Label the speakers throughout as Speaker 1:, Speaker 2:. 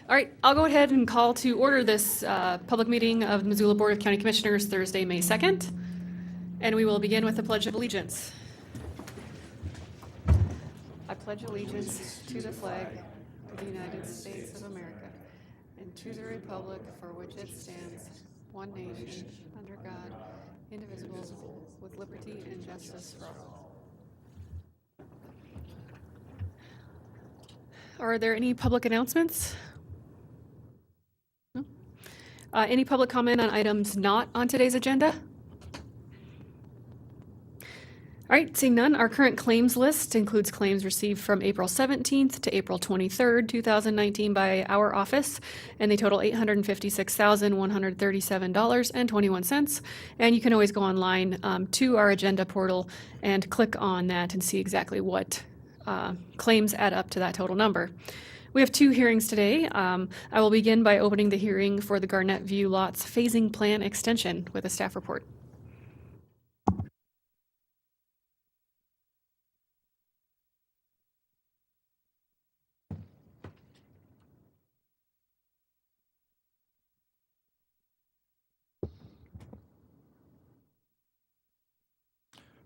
Speaker 1: All right, I'll go ahead and call to order this public meeting of the Missoula Board of County Commissioners Thursday, May 2nd. And we will begin with the Pledge of Allegiance. I pledge allegiance to the flag of the United States of America and to the republic for which it stands, one nation, under God, indivisible, with liberty and justice for all. Are there any public announcements? No? Any public comment on items not on today's agenda? All right, seeing none, our current claims list includes claims received from April 17th to April 23rd, 2019 by our office, and they total $856,137.21. And you can always go online to our agenda portal and click on that and see exactly what claims add up to that total number. We have two hearings today. I will begin by opening the hearing for the Garnett View Lots Phasing Plan Extension with a staff report.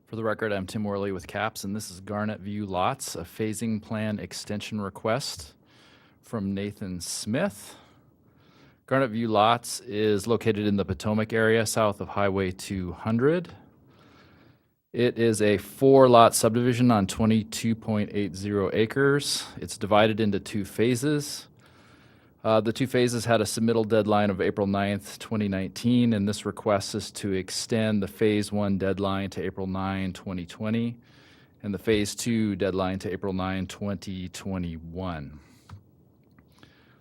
Speaker 2: For the record, I'm Tim Worley with CAPS, and this is Garnett View Lots, a phasing plan extension request from Nathan Smith. Garnett View Lots is located in the Potomac area south of Highway 200. It is a 4-lot subdivision on 22.80 acres. It's divided into 2 phases. The 2 phases had a submittal deadline of April 9th, 2019, and this request is to extend the Phase 1 deadline to April 9, 2020, and the Phase 2 deadline to April 9, 2021.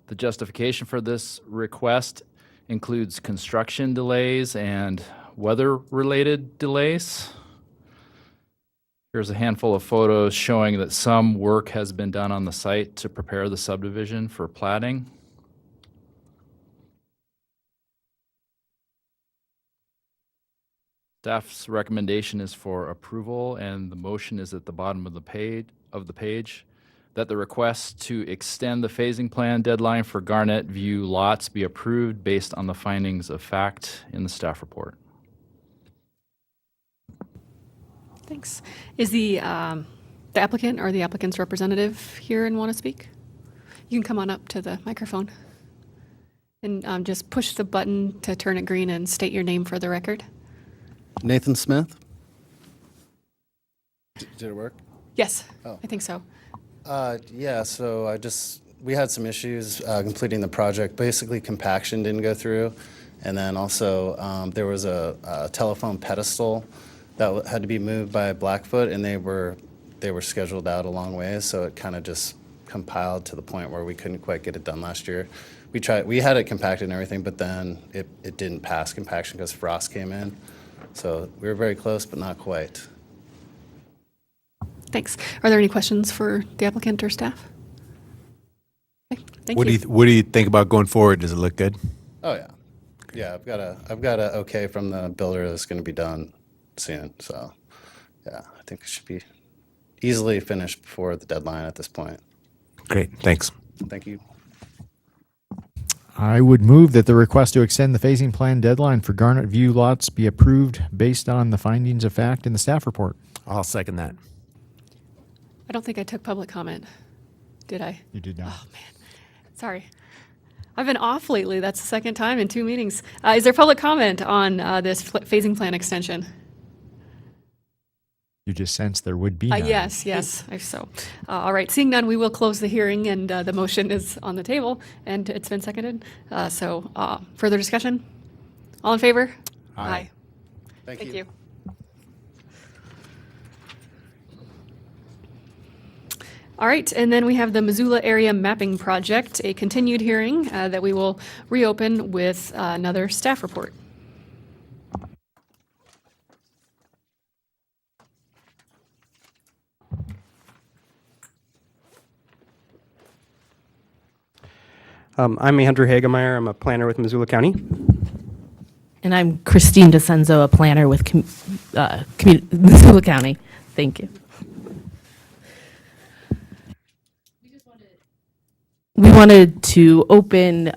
Speaker 2: The justification for this request includes construction delays and weather-related delays. Here's a handful of photos showing that some work has been done on the site to prepare the subdivision for platting. Staff's recommendation is for approval, and the motion is at the bottom of the page, that the request to extend the phasing plan deadline for Garnett View lots be approved based on the findings of fact in the staff report.
Speaker 1: Thanks. Is the applicant or the applicant's representative here and want to speak? You can come on up to the microphone and just push the button to turn it green and state your name for the record.
Speaker 3: Nathan Smith. Did it work?
Speaker 1: Yes,
Speaker 3: Oh.
Speaker 1: I think so.
Speaker 3: Yeah, so we had some issues completing the project. Basically, compaction didn't go through. And then also there was a telephone pedestal that had to be moved by Blackfoot, and they were scheduled out a long ways, so it kind of just compiled to the point where we couldn't quite get it done last year. We had it compacted and everything, but then it didn't pass compaction because frost came in. So we were very close, but not quite.
Speaker 1: Thanks. Are there any questions for the applicant or staff? Okay, thank you.
Speaker 4: What do you think about going forward? Does it look good?
Speaker 3: Oh yeah, yeah. I've got a okay from the builder that's going to be done soon. So yeah, I think it should be easily finished before the deadline at this point.
Speaker 4: Great, thanks.
Speaker 3: Thank you.
Speaker 5: I would move that the request to extend the phasing plan deadline for Garnett View lots be approved based on the findings of fact in the staff report.
Speaker 4: I'll second that.
Speaker 1: I don't think I took public comment, did I?
Speaker 5: You did not.
Speaker 1: Oh, man. Sorry. I've been off lately. That's the second time in 2 meetings. Is there public comment on this phasing plan extension?
Speaker 5: You just sensed there would be none.
Speaker 1: Yes. So, all right. Seeing none, we will close the hearing, and the motion is on the table, and it's been seconded. Further discussion? All in favor?
Speaker 5: Aye.
Speaker 3: Thank
Speaker 1: Thank you. All right, and then we have the Missoula Area Mapping Project, a continued hearing that we will reopen with another staff report.
Speaker 6: I'm Andrew Hagemeyer. I'm a planner with Missoula County.
Speaker 7: And I'm Christine DeCenzo, a planner with Missoula County. Thank you. we wanted to open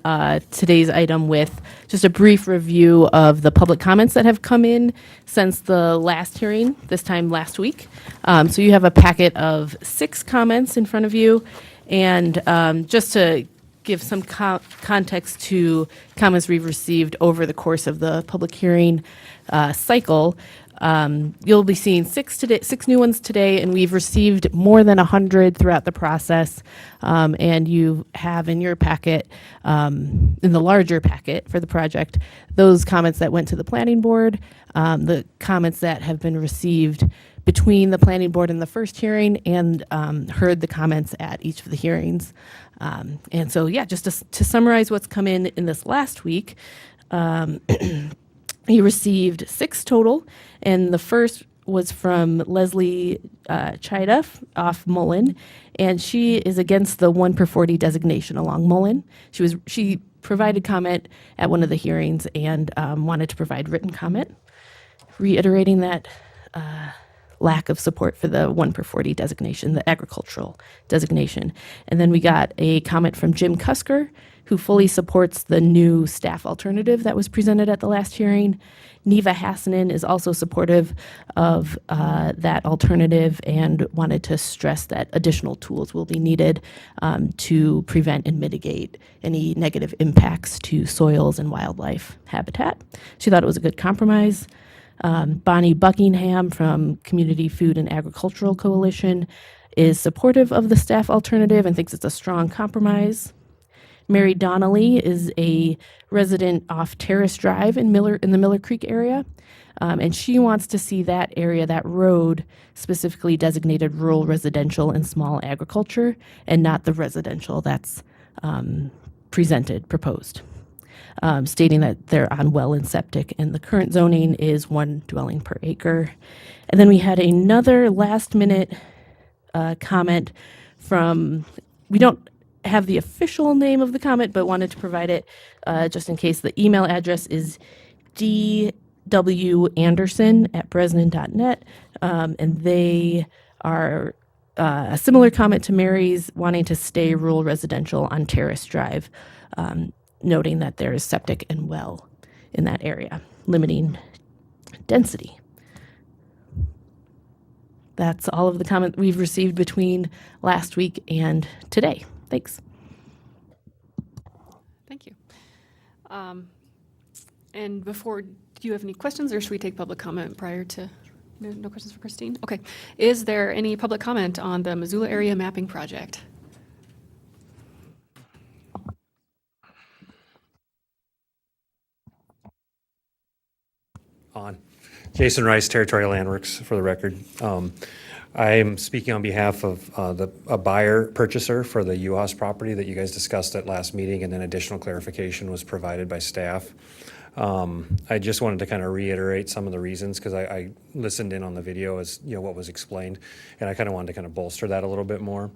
Speaker 7: today's item with just a brief review of the public comments that have come in since the last hearing, this time last week. So you have a packet of 6 comments in front of you. And just to give some context to comments we've received over the course of the public hearing cycle, you'll be seeing 6 new ones today, and we've received more than 100 throughout the process. And you have in your packet, in the larger packet for the project, those comments that went to the planning board, the comments that have been received between the planning board and the first hearing, and heard the comments at each of the hearings. And so, yeah, just to summarize what's come in this last week, he received 6 total, and the first was from Leslie Chida off Mullen, and she is against the 1 per 40 designation along Mullen. She provided comment at one of the hearings and wanted to provide written comment, reiterating that lack of support for the 1 per 40 designation, the agricultural designation. And then we got a comment from Jim Cusker, who fully supports the new staff alternative that was presented at the last hearing. Neva Hassanen is also supportive of that alternative and wanted to stress that additional tools will be needed to prevent and mitigate any negative impacts to soils and wildlife habitat. She thought it was a good compromise. Bonnie Buckingham from Community Food and Agricultural Coalition is supportive of the staff alternative and thinks it's a strong compromise. Mary Donnelly is a resident off Terrace Drive in the Miller Creek area, and she wants to see that area, that road, specifically designated rural residential and small agriculture, and not the residential that's proposed. Stating that they're on well and septic, and the current zoning is 1 dwelling per acre. And then we had another last-minute comment from, we don't have the official name of the comment, but wanted to provide it just in case. The email address is dwanderson@bresnan.net, and they are a similar comment to Mary's, wanting to stay rural residential on Terrace Drive, noting that there is septic and well in that area, limiting density. That's all of the comment we've received between last week and today. Thanks.
Speaker 1: Thank you. And before, do you have any questions, or should we take public comment prior to? No questions for Christine? Okay. Is there any public comment on the Missoula area mapping project?
Speaker 6: On. Jason Rice, Territorial Landworks, for the record. I am speaking on behalf of a buyer purchaser for the UHAS property that you guys discussed at last meeting, and then additional clarification was provided by staff. I just wanted to kind of reiterate some of the reasons, because I listened in on the video as what was explained, and I kind of wanted to kind of bolster that a little bit more.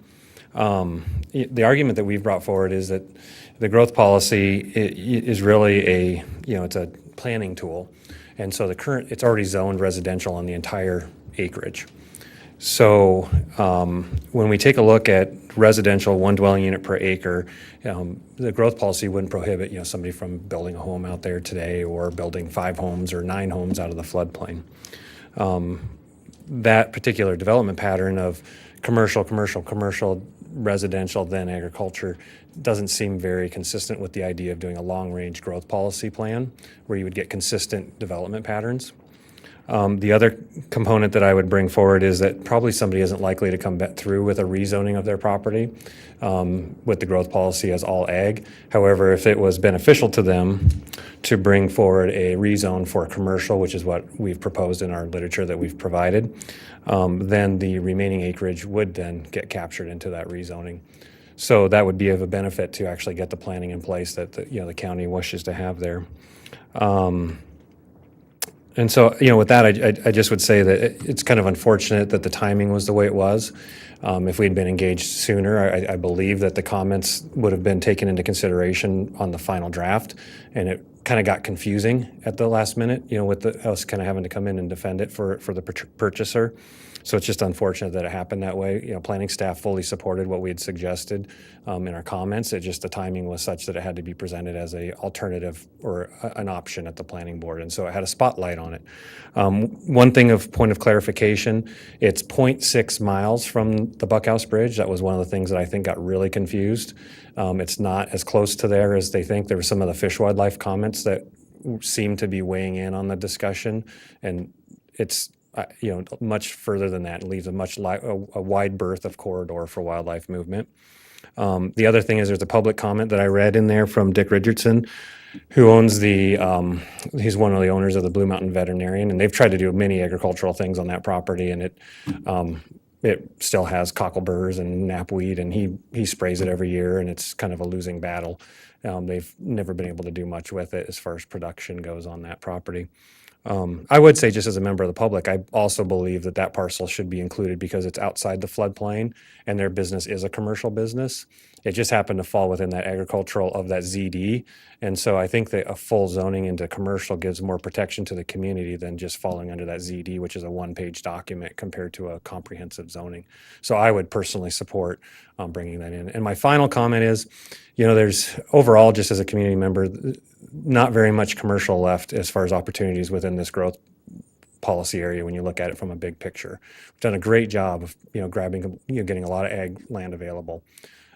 Speaker 6: The argument that we've brought forward is that the growth policy is really it's a planning tool. And so it's already zoned residential on the entire acreage. So when we take a look at residential 1 dwelling unit per acre, the growth policy wouldn't prohibit somebody from building a home out there today, or building 5 homes or 9 homes out of the floodplain. That particular development pattern of commercial, residential, then agriculture doesn't seem very consistent with the idea of doing a long-range growth policy plan where you would get consistent development patterns. The other component that I would bring forward is that probably somebody isn't likely to come back through with a rezoning of their property with the growth policy as all ag. However, if it was beneficial to them to bring forward a rezone for commercial, which is what we've proposed in our literature that we've provided, then the remaining acreage would then get captured into that rezoning. So that would be of a benefit to actually get the planning in place that the county wishes to have there. And so, with that, I just would say that it's kind of unfortunate that the timing was the way it was. If we'd been engaged sooner, I believe that the comments would have been taken into consideration on the final draft, and it kind of got confusing at the last minute, with us kind of having to come in and defend it for the purchaser. So it's just unfortunate that it happened that way. Planning staff fully supported what we had suggested in our comments. It just the timing was such that it had to be presented as a alternative or an option at the planning board, and so it had a spotlight on it. One thing of point of clarification: it's 0.6 miles from the Buckhouse Bridge. That was one of the things that I think got really confused. It's not as close to there as they think. There were some of the fish wildlife comments that seem to be weighing in on the discussion, and it's much further than that, and leaves a wide berth of corridor for wildlife movement. The other thing is there's a public comment that I read in there from Dick Richardson, who owns he's one of the owners of the Blue Mountain Veterinarian, and they've tried to do many agricultural things on that property, and it still has cockleburs and knapweed, and he sprays it every year, and it's kind of a losing battle. They've never been able to do much with it as far as production goes on that property. I would say, just as a member of the public, I also believe that parcel should be included because it's outside the floodplain and their business is a commercial business. It just happened to fall within that agricultural of that ZD. And so I think that a full zoning into commercial gives more protection to the community than just falling under that ZD, which is a one-page document compared to a comprehensive zoning. So I would personally support bringing that in. And my final comment is, there's overall, just as a community member, not very much commercial left as far as opportunities within this growth policy area when you look at it from a big picture. We've done a great job of getting a lot of ag land available.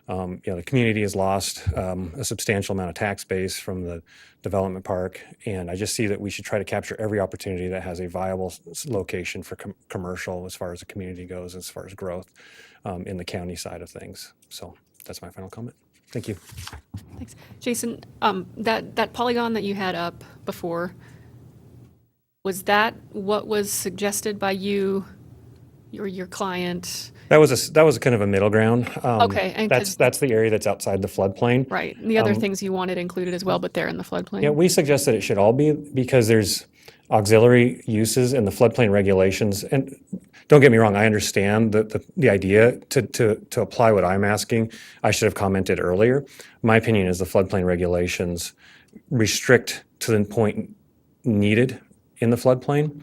Speaker 6: The community has lost a substantial amount of tax base from the development park, and I just see that we should try to capture every opportunity that has a viable location for commercial as far as the community goes, as far as growth in the county side of things. So that's my final comment. Thank you.
Speaker 1: Thanks. Jason, that polygon that you had up before, was that what was suggested by you or your client?
Speaker 6: That was kind of a middle ground.
Speaker 1: Okay, and
Speaker 6: that's the area that's outside the floodplain.
Speaker 1: Right. And the other things you wanted included as well, but they're in the floodplain.
Speaker 6: Yeah, we suggest that it should all be because there's auxiliary uses in the floodplain regulations. And don't get me wrong, I understand the idea to apply what I'm asking. I should have commented earlier. My opinion is the floodplain regulations restrict to the point needed in the floodplain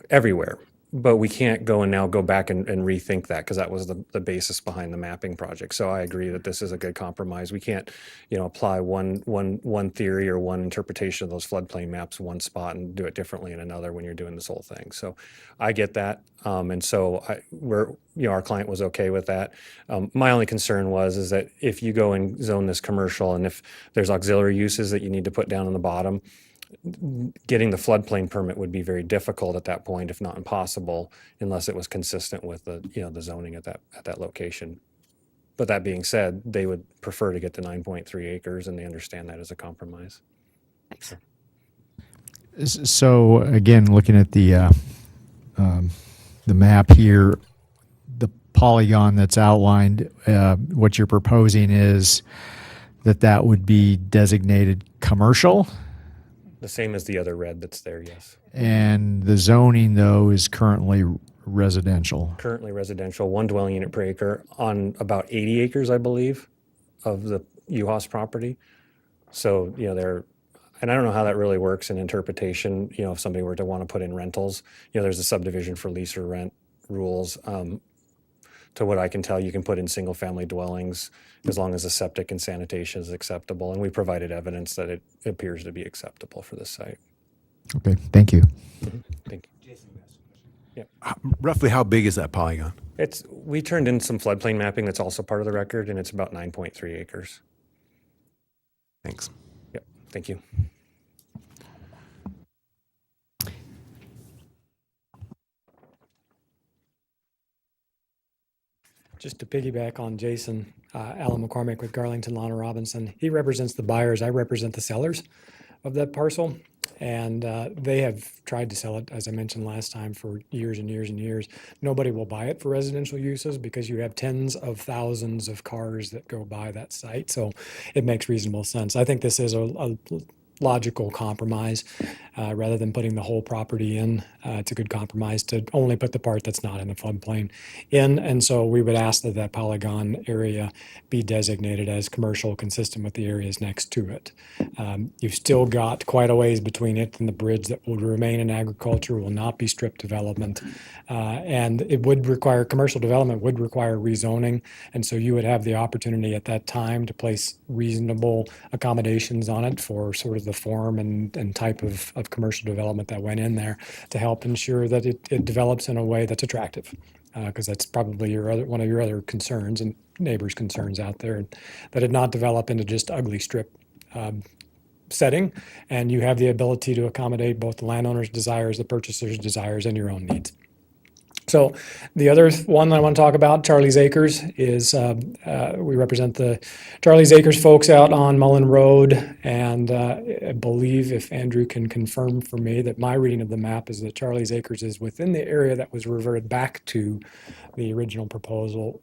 Speaker 6: everywhere. But we can't go back and rethink that because that was the basis behind the mapping project. So I agree that this is a good compromise. We can't, apply one theory or one interpretation of those floodplain maps one spot and do it differently in another when you're doing this whole thing. So I get that, and so our client was okay with that. My only concern is that if you go and zone this commercial, and if there's auxiliary uses that you need to put down on the bottom, getting the floodplain permit would be very difficult at that point, if not impossible, unless it was consistent with the zoning at that location. But that being said, they would prefer to get the 9.3 acres, and they understand that as a compromise.
Speaker 1: Thanks.
Speaker 5: So again, looking at the map here, the polygon that's outlined, what you're proposing is that would be designated commercial.
Speaker 6: The same as the other red that's there, yes.
Speaker 5: And the zoning, though, is currently residential.
Speaker 6: Currently residential, one dwelling unit per acre on about 80 acres, I believe, of the UHAS property. So, and I don't know how that really works in interpretation, if somebody were to want to put in rentals. There's a subdivision for lease or rent rules. To what I can tell, you can put in single-family dwellings as long as the septic and sanitation is acceptable. And we provided evidence that it appears to be acceptable for this site.
Speaker 5: Okay, thank you.
Speaker 6: Mm-hmm. Thank you. Yeah.
Speaker 4: Roughly how big is that polygon?
Speaker 6: We turned in some floodplain mapping that's also part of the record, and it's about 9.3 acres.
Speaker 4: Thanks.
Speaker 6: Yep, thank you.
Speaker 8: Just to piggyback on Jason, Alan McCormick with Garlington Lana Robinson. He represents the buyers. I represent the sellers of that parcel. And they have tried to sell it, as I mentioned last time, for years and years and years. Nobody will buy it for residential uses because you have tens of thousands of cars that go by that site. So it makes reasonable sense. I think this is a logical compromise. Rather than putting the whole property in, it's a good compromise to only put the part that's not in the floodplain in. And so we would ask that that polygon area be designated as commercial, consistent with the areas next to it. You've still got quite a ways between it and the bridge that will remain in agriculture, will not be strip development. And it would require, commercial development would require rezoning. And so you would have the opportunity at that time to place reasonable accommodations on it for sort of the form and type of commercial development that went in there to help ensure that it develops in a way that's attractive. Because that's probably one of your other concerns and neighbors' concerns out there, that it not develop into just ugly strip setting, and you have the ability to accommodate both the landowner's desires, the purchaser's desires, and your own needs. So the other one I want to talk about, Charlie's Acres, is we represent the Charlie's Acres folks out on Mullen Road, and I believe, if Andrew can confirm for me, that my reading of the map is that Charlie's Acres is within the area that was reverted back to the original proposal.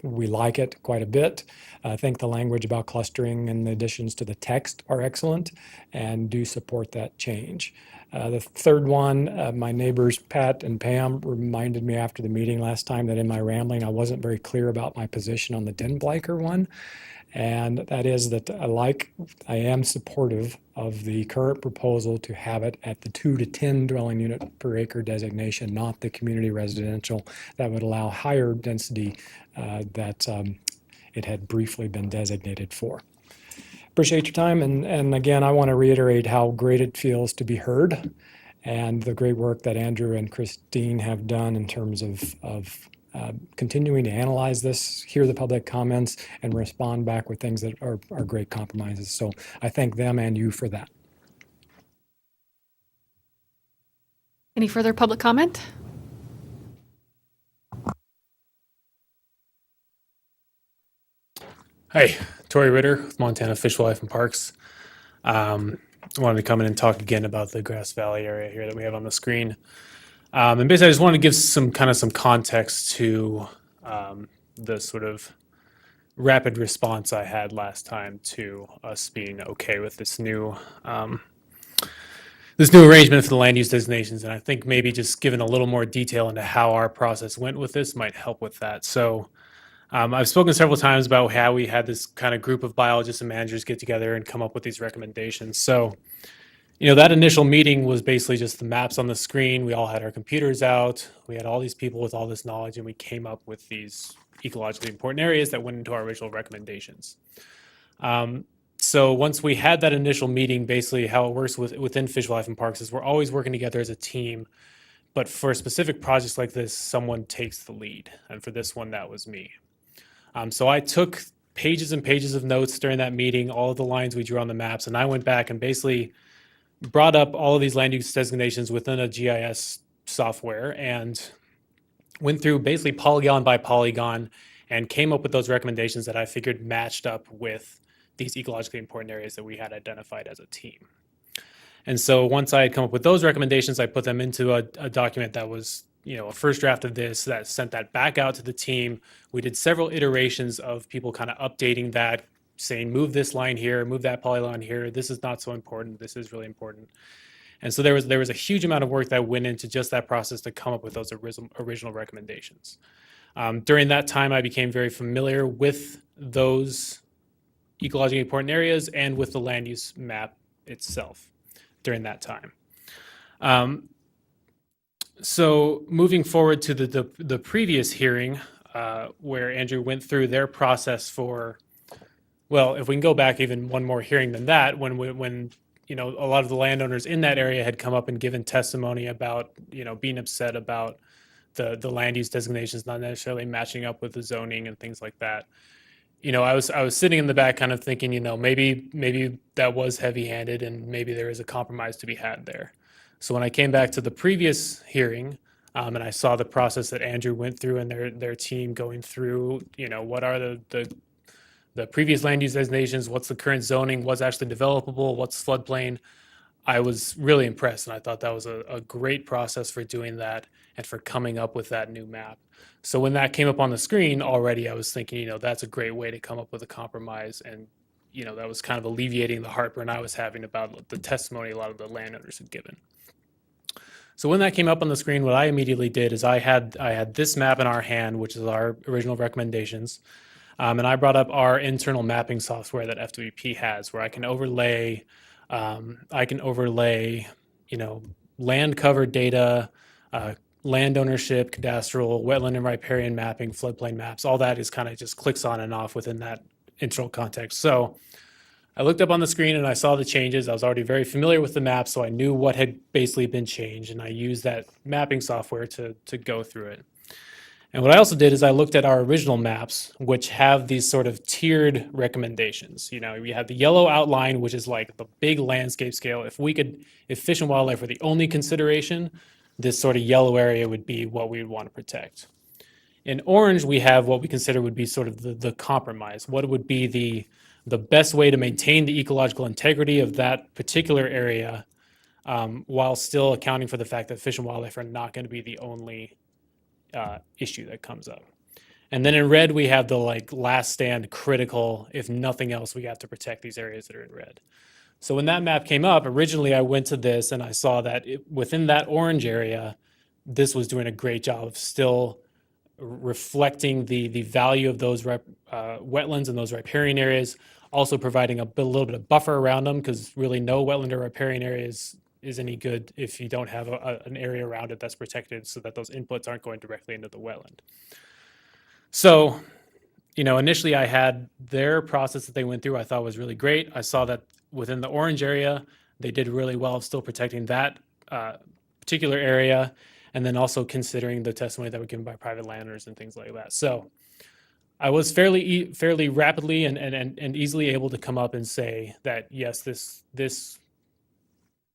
Speaker 8: We like it quite a bit. I think the language about clustering and the additions to the text are excellent and do support that change. The third one, my neighbors Pat and Pam reminded me after the meeting last time that in my rambling I wasn't very clear about my position on the Den Bleicher one. And that is that I am supportive of the current proposal to have it at the 2 to 10 dwelling unit per acre designation, not the community residential that would allow higher density that it had briefly been designated for. Appreciate your time, and again, I want to reiterate how great it feels to be heard and the great work that Andrew and Christine have done in terms of continuing to analyze this, hear the public comments, and respond back with things that are great compromises. So I thank them and you for that.
Speaker 1: Any further public comment?
Speaker 9: Hi, Tori Ritter with Montana Fish, Wildlife and Parks. I wanted to come in and talk again about the Grass Valley area here that we have on the screen. And basically, I just wanted to give some context to the sort of rapid response I had last time to us being okay with this new arrangement for the land use designations. And I think maybe just giving a little more detail into how our process went with this might help with that. So I've spoken several times about how we had this kind of group of biologists and managers get together and come up with these recommendations. So, that initial meeting was basically just the maps on the screen. We all had our computers out. We had all these people with all this knowledge, and we came up with these ecologically important areas that went into our original recommendations. So once we had that initial meeting, basically how it works within Fish, Wildlife, and Parks is we're always working together as a team. But for specific projects like this, someone takes the lead. And for this one, that was me. So I took pages and pages of notes during that meeting, all of the lines we drew on the maps, and I went back and basically brought up all of these land use designations within a GIS software and went through basically polygon by polygon and came up with those recommendations that I figured matched up with these ecologically important areas that we had identified as a team. And so once I had come up with those recommendations, I put them into a document that was a first draft of this, that sent that back out to the team. We did several iterations of people kind of updating that, saying, move this line here, move that polygon here. This is not so important. This is really important. And so there was a huge amount of work that went into just that process to come up with those original recommendations. During that time, I became very familiar with those ecologically important areas and with the land use map itself during that time. So moving forward to the previous hearing, where Andrew went through their process for, well, if we can go back even one more hearing than that, when a lot of the landowners in that area had come up and given testimony about being upset about the land use designations not necessarily matching up with the zoning and things like that. I was sitting in the back kind of thinking, maybe that was heavy-handed and maybe there is a compromise to be had there. So when I came back to the previous hearing, and I saw the process that Andrew went through and their team going through, what are the previous land use designations, what's the current zoning, what's actually developable, what's floodplain, I was really impressed, and I thought that was a great process for doing that and for coming up with that new map. So when that came up on the screen already, I was thinking, that's a great way to come up with a compromise and, that was kind of alleviating the heartburn I was having about the testimony a lot of the landowners had given. So when that came up on the screen, what I immediately did is I had this map in our hand, which is our original recommendations, and I brought up our internal mapping software that FWP has, where I can overlay, land cover data, land ownership, cadastral, wetland and riparian mapping, floodplain maps. All that is kind of just clicks on and off within that internal context. So I looked up on the screen and I saw the changes. I was already very familiar with the map, so I knew what had basically been changed, and I used that mapping software to go through it. And what I also did is I looked at our original maps, which have these sort of tiered recommendations. We have the yellow outline, which is like the big landscape scale. If Fish and Wildlife were the only consideration, this sort of yellow area would be what we would want to protect. In orange, we have what we consider would be sort of the compromise. What would be the best way to maintain the ecological integrity of that particular area, while still accounting for the fact that Fish and Wildlife are not going to be the only issue that comes up. And then in red, we have the last stand critical. If nothing else, we have to protect these areas that are in red. So when that map came up, originally I went to this and I saw that within that orange area, this was doing a great job of still reflecting the value of those wetlands and those riparian areas, also providing a little bit of buffer around them, because really no wetland or riparian area is any good if you don't have an area around it that's protected, so that those inputs aren't going directly into the wetland. So, initially I had their process that they went through, I thought was really great. I saw that within the orange area, they did really well of still protecting that particular area, and then also considering the testimony that were given by private landowners and things like that. So I was fairly rapidly and easily able to come up and say that, yes, this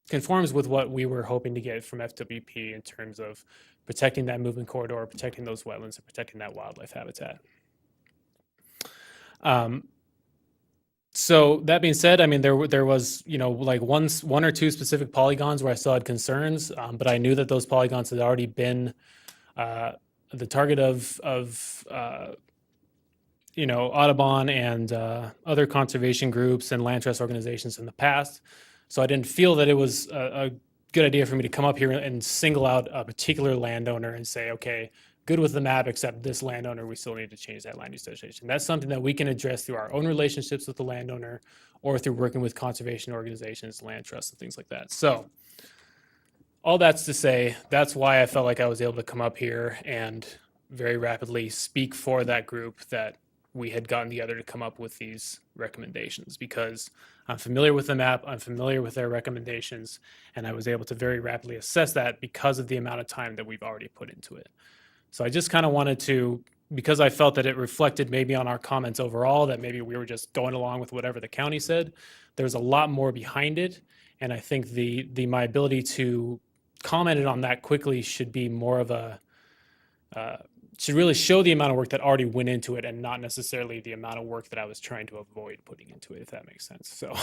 Speaker 9: conforms with what we were hoping to get from FWP in terms of protecting that movement corridor, protecting those wetlands, and protecting that wildlife habitat. So that being said, I mean, there was, one or two specific polygons where I still had concerns, but I knew that those polygons had already been the target of Audubon and other conservation groups and land trust organizations in the past. So I didn't feel that it was a good idea for me to come up here and single out a particular landowner and say, okay, good with the map, except this landowner, we still need to change that land use designation. That's something that we can address through our own relationships with the landowner, or through working with conservation organizations, land trusts, and things like that. So all that's to say, that's why I felt like I was able to come up here and very rapidly speak for that group that we had gotten together to come up with these recommendations, because I'm familiar with the map, I'm familiar with their recommendations, and I was able to very rapidly assess that because of the amount of time that we've already put into it. So I just kind of wanted to, because I felt that it reflected maybe on our comments overall, that maybe we were just going along with whatever the county said. There's a lot more behind it, and I think my ability to comment on that quickly should be more of a should really show the amount of work that already went into it, and not necessarily the amount of work that I was trying to avoid putting into it, if that makes sense. So,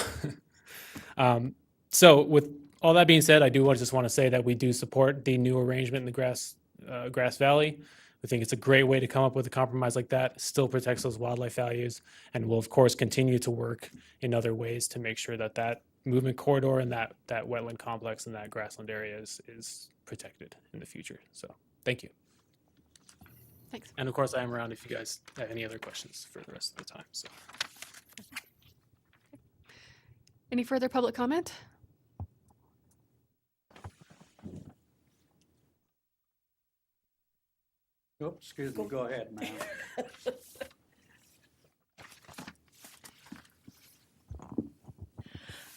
Speaker 9: so with all that being said, I do just want to say that we do support the new arrangement in the Grass Valley. We think it's a great way to come up with a compromise like that, still protects those wildlife values, and will of course continue to work in other ways to make sure that that movement corridor and that wetland complex and that grassland area is protected in the future. So thank you.
Speaker 1: Thanks.
Speaker 9: And of course, I am around if you guys have any other questions for the rest of the time. So.
Speaker 1: Any further public comment?
Speaker 10: Oh, excuse me, go ahead, ma'am.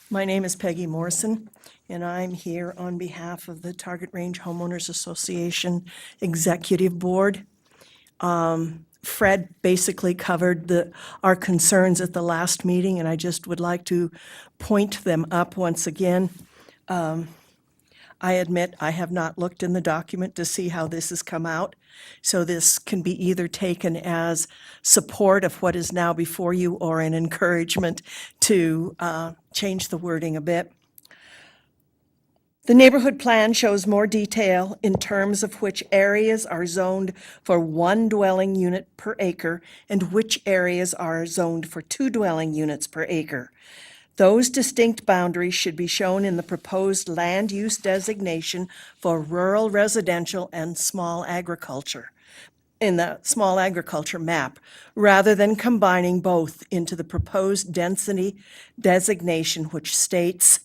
Speaker 11: My name is Peggy Morrison, and I'm here on behalf of the Target Range Homeowners Association Executive Board. Fred basically covered our concerns at the last meeting, and I just would like to point them up once again. I admit I have not looked in the document to see how this has come out, so this can be either taken as support of what is now before you or an encouragement to change the wording a bit. The neighborhood plan shows more detail in terms of which areas are zoned for 1 dwelling unit per acre and which areas are zoned for 2 dwelling units per acre. Those distinct boundaries should be shown in the proposed land use designation for rural residential and small agriculture, in the small agriculture map, rather than combining both into the proposed density designation, which states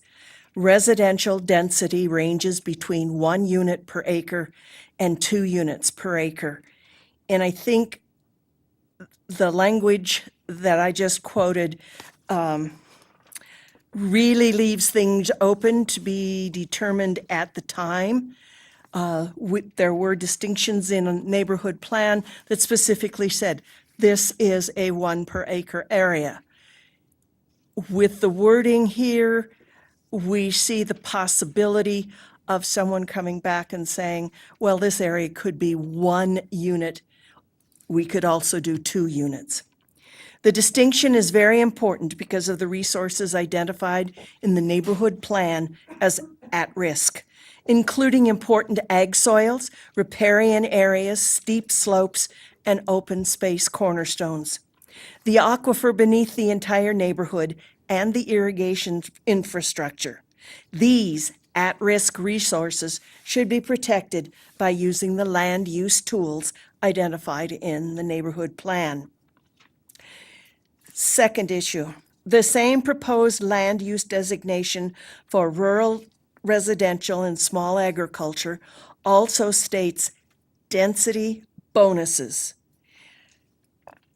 Speaker 11: residential density ranges between 1 unit per acre and 2 units per acre. And I think the language that I just quoted really leaves things open to be determined at the time. There were distinctions in a neighborhood plan that specifically said, this is a 1 per acre area. With the wording here, we see the possibility of someone coming back and saying, well, this area could be 1 unit. We could also do 2 units. The distinction is very important because of the resources identified in the neighborhood plan as at risk, including important ag soils, riparian areas, steep slopes, and open space cornerstones. The aquifer beneath the entire neighborhood and the irrigation infrastructure. These at-risk resources should be protected by using the land use tools identified in the neighborhood plan. Second issue, the same proposed land use designation for rural residential and small agriculture also states density bonuses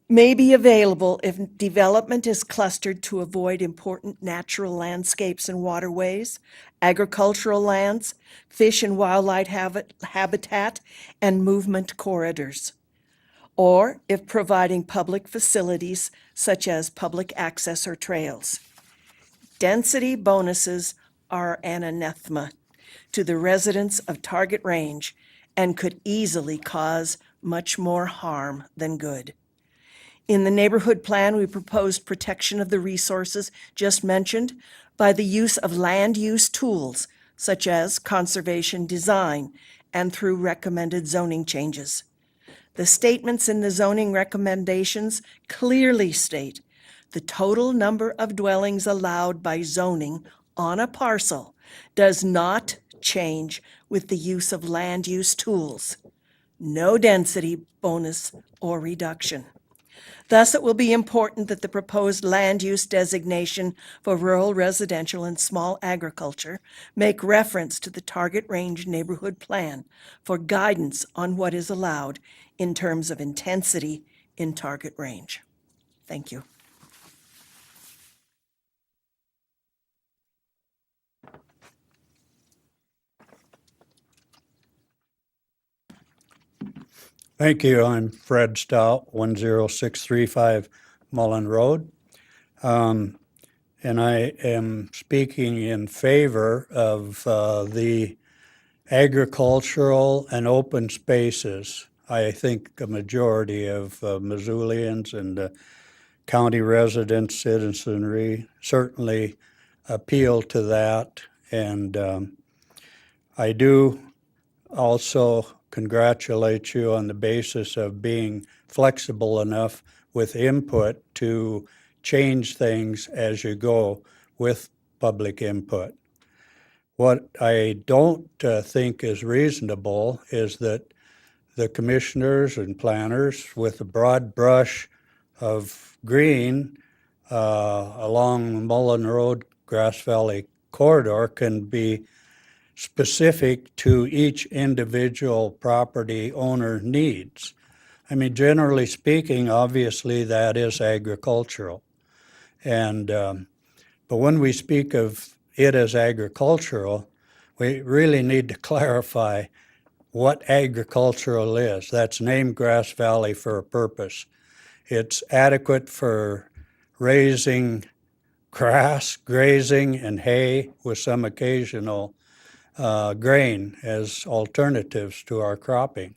Speaker 11: may be available if development is clustered to avoid important natural landscapes and waterways, agricultural lands, fish and wildlife habitat, and movement corridors, or if providing public facilities such as public access or trails. Density bonuses are an anathema to the residents of Target Range and could easily cause much more harm than good. In the neighborhood plan, we proposed protection of the resources just mentioned by the use of land use tools such as conservation design and through recommended zoning changes. The statements in the zoning recommendations clearly state the total number of dwellings allowed by zoning on a parcel does not change with the use of land use tools. No density bonus or reduction. Thus, it will be important that the proposed land use designation for rural residential and small agriculture make reference to the Target Range neighborhood plan for guidance on what is allowed in terms of intensity in Target Range. Thank you.
Speaker 10: Thank you. I'm Fred Stout, 10635 Mullen Road. And I am speaking in favor of the agricultural and open spaces. I think a majority of Missoulians and county residents, citizenry certainly appeal to that. And I do also congratulate you on the basis of being flexible enough with input to change things as you go with public input. What I don't think is reasonable is that the commissioners and planners with a broad brush of green along Mullen Road, Grass Valley corridor can be specific to each individual property owner needs. I mean, generally speaking, obviously that is agricultural. And but when we speak of it as agricultural, we really need to clarify what agricultural is. That's named Grass Valley for a purpose. It's adequate for raising grass, grazing, and hay with some occasional grain as alternatives to our cropping.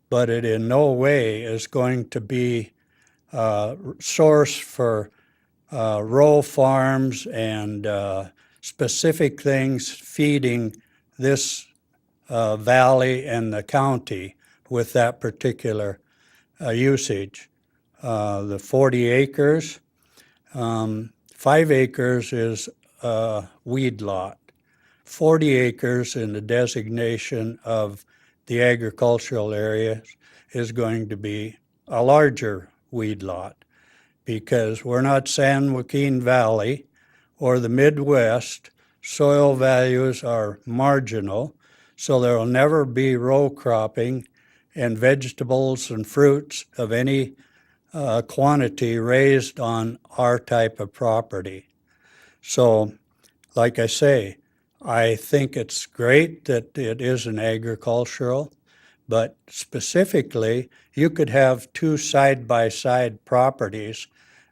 Speaker 10: But it in no way is going to be a source for row farms and specific things feeding this valley and the county with that particular usage. The 40 acres, 5 acres is a weed lot. 40 acres in the designation of the agricultural areas is going to be a larger weed lot, because we're not San Joaquin Valley or the Midwest. Soil values are marginal, so there will never be row cropping and vegetables and fruits of any quantity raised on our type of property. So, like I say, I think it's great that it is an agricultural, but specifically, you could have 2 side-by-side properties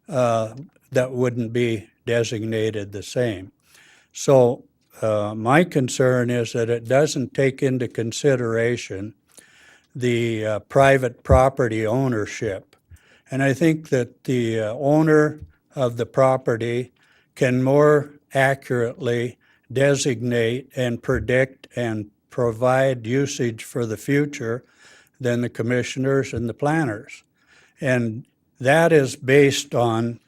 Speaker 10: that wouldn't be designated the same. So my concern is that it doesn't take into consideration the private property ownership. And I think that the owner of the property can more accurately designate and predict and provide usage for the future than the commissioners and the planners. And that is based on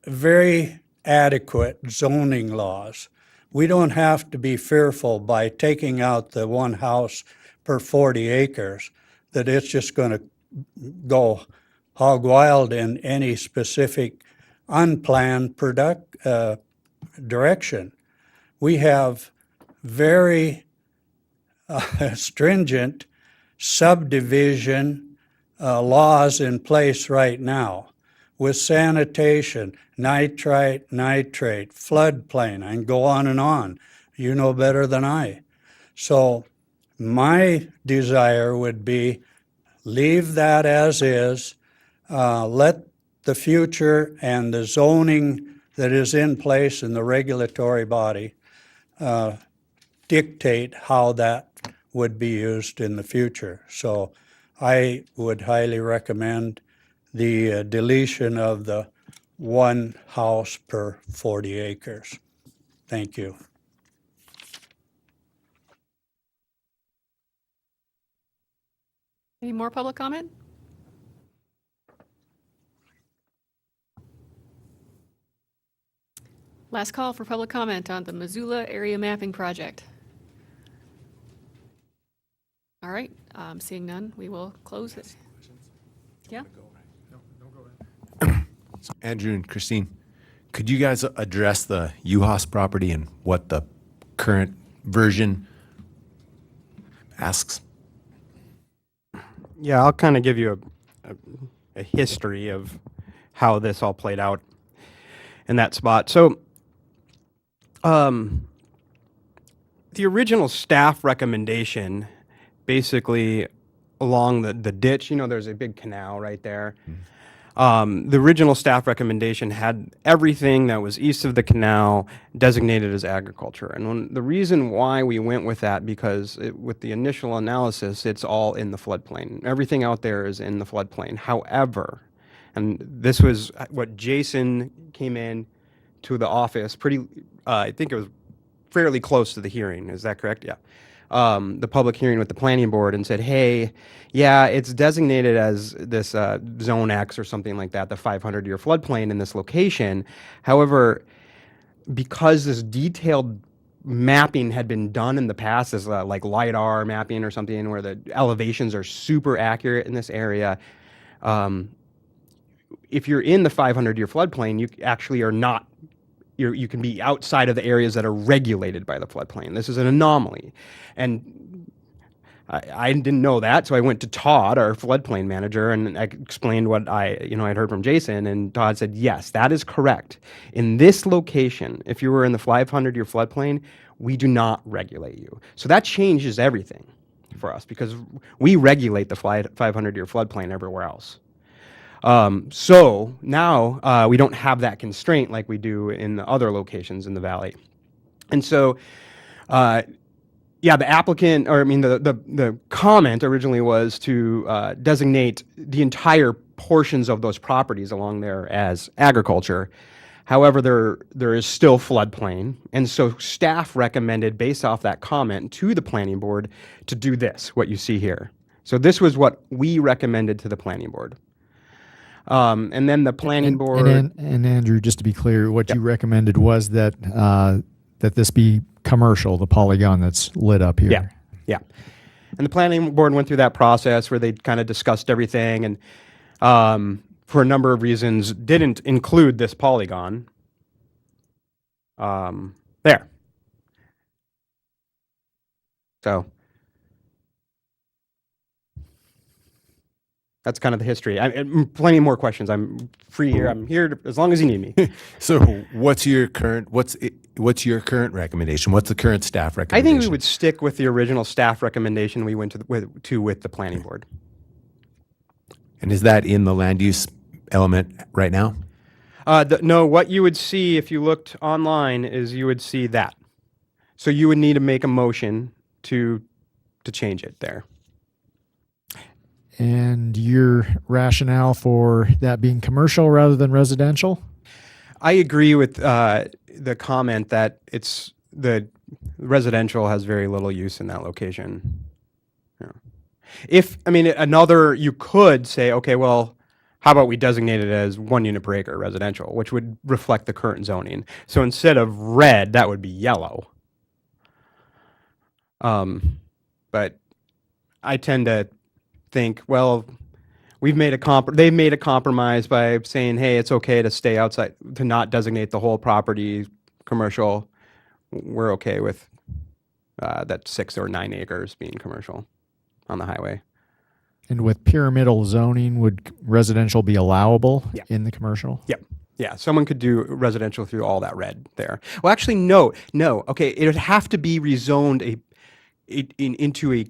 Speaker 10: very adequate zoning laws. We don't have to be fearful by taking out the one house per 40 acres that it's just going to go hog wild in any specific unplanned direction. We have very stringent subdivision laws in place right now with sanitation, nitrite, nitrate, floodplain. I can go on and on. You know better than I. So my desire would be leave that as is, let the future and the zoning that is in place in the regulatory body dictate how that would be used in the future. So I would highly recommend the deletion of the one house per 40 acres. Thank you.
Speaker 1: Any more public comment? Last call for public comment on the Missoula area mapping project. All right, seeing none, we will close it. Yeah?
Speaker 4: Andrew and Christine, could you guys address the UHAS property and what the current version asks?
Speaker 12: Yeah, I'll kind of give you a history of how this all played out in that spot. So, the original staff recommendation, basically along the ditch, you know, there's a big canal right there. The original staff recommendation had everything that was east of the canal designated as agriculture. And the reason why we went with that, because with the initial analysis, it's all in the floodplain. Everything out there is in the floodplain. However, and this was what Jason came in to the office I think it was fairly close to the hearing. Is that correct? Yeah. The public hearing with the planning board and said, hey, yeah, it's designated as this zone X or something like that, the 500-year floodplain in this location. However, because this detailed mapping had been done in the past as like LiDAR mapping or something where the elevations are super accurate in this area, if you're in the 500-year floodplain, you actually are not you can be outside of the areas that are regulated by the floodplain. This is an anomaly. And I didn't know that, so I went to Todd, our floodplain manager, and I explained what I'd heard from Jason, and Todd said, yes, that is correct. In this location, if you were in the 500-year floodplain, we do not regulate you. So that changes everything for us because we regulate the 500-year floodplain everywhere else. So now we don't have that constraint like we do in the other locations in the valley. And so, yeah, the applicant, or I mean, the comment originally was to designate the entire portions of those properties along there as agriculture. However, there is still floodplain, and so staff recommended, based off that comment to the planning board, to do this, what you see here. So this was what we recommended to the planning board. And then the planning board.
Speaker 5: And Andrew, just to be clear, what you recommended was that that this be commercial, the polygon that's lit up here.
Speaker 12: Yeah, yeah. And the planning board went through that process where they kind of discussed everything, and for a number of reasons didn't include this polygon. There. So that's kind of the history. Plenty more questions. I'm free here. I'm here as long as you need me.
Speaker 4: So what's your current recommendation? What's the current staff
Speaker 12: I
Speaker 4: recommendation?
Speaker 12: think we would stick with the original staff recommendation we went to with the planning board.
Speaker 4: And is that in the land use element right now?
Speaker 12: No, what you would see if you looked online is you would see that. So you would need to make a motion to change it there.
Speaker 5: And your rationale for that being commercial rather than residential?
Speaker 12: I agree with the comment that it's the residential has very little use in that location. Yeah. You could say, okay, well, how about we designate it as 1 unit per acre residential, which would reflect the current zoning. So instead of red, that would be yellow. But I tend to think, well, they've made a compromise by saying, hey, it's okay to stay outside, to not designate the whole property commercial. We're okay with that 6 or 9 acres being commercial on the highway.
Speaker 5: And with pyramidal zoning, would residential be allowable in the commercial?
Speaker 12: Yep. Yeah, someone could do residential through all that red there. Well, actually, no. Okay, it would have to be rezoned into a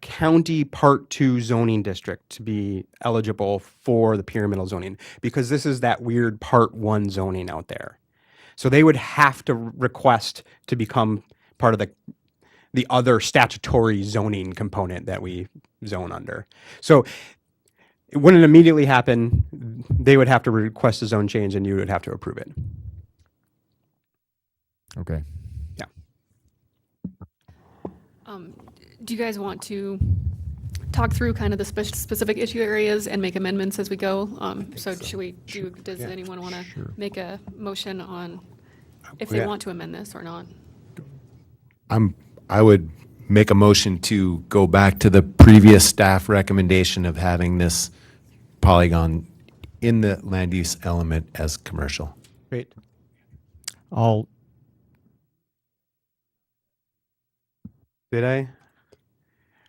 Speaker 12: county Part 2 zoning district to be eligible for the pyramidal zoning, because this is that weird Part 1 zoning out there. So they would have to request to become part of the other statutory zoning component that we zone under. So it wouldn't immediately happen. They would have to request a zone change, and you would have to approve it.
Speaker 5: Okay.
Speaker 12: Yeah.
Speaker 1: Do you guys want to talk through kind of the specific issue areas and make amendments as we go? So should we do, does anyone want to make a motion on if they want to amend this or not?
Speaker 4: I would make a motion to go back to the previous staff recommendation of having this polygon in the land use element as commercial.
Speaker 12: Great. Did I?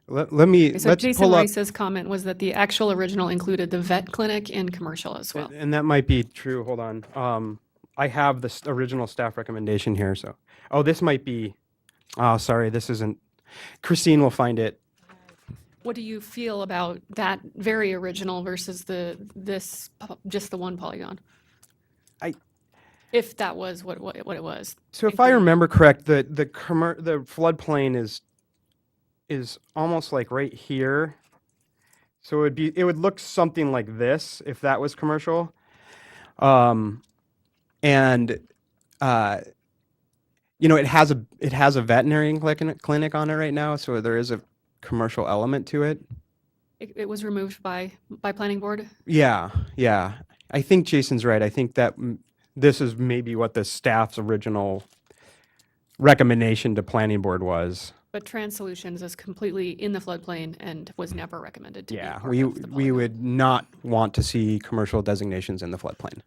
Speaker 12: Let me,
Speaker 1: So
Speaker 12: let's
Speaker 1: Jason
Speaker 12: pull up.
Speaker 1: Rice's comment was that the actual original included the vet clinic and commercial as well.
Speaker 12: And that might be true. Hold on. I have the original staff recommendation here. So, this might be, sorry, this isn't. Christine will find it.
Speaker 1: What do you feel about that very original versus just the one polygon? If that was what it was.
Speaker 12: So if I remember correct, the floodplain is almost like right here. So it would look something like this if that was commercial. It has a veterinary clinic on it right now, so there is a commercial element to it.
Speaker 1: It was removed by planning board?
Speaker 12: Yeah. I think Jason's right. I think that this is maybe what the staff's original recommendation to planning board was.
Speaker 1: But Trans Solutions is completely in the floodplain and was never recommended to be part
Speaker 12: we
Speaker 1: of the
Speaker 12: we
Speaker 1: polygon.
Speaker 12: would not want to see commercial designations in the floodplain.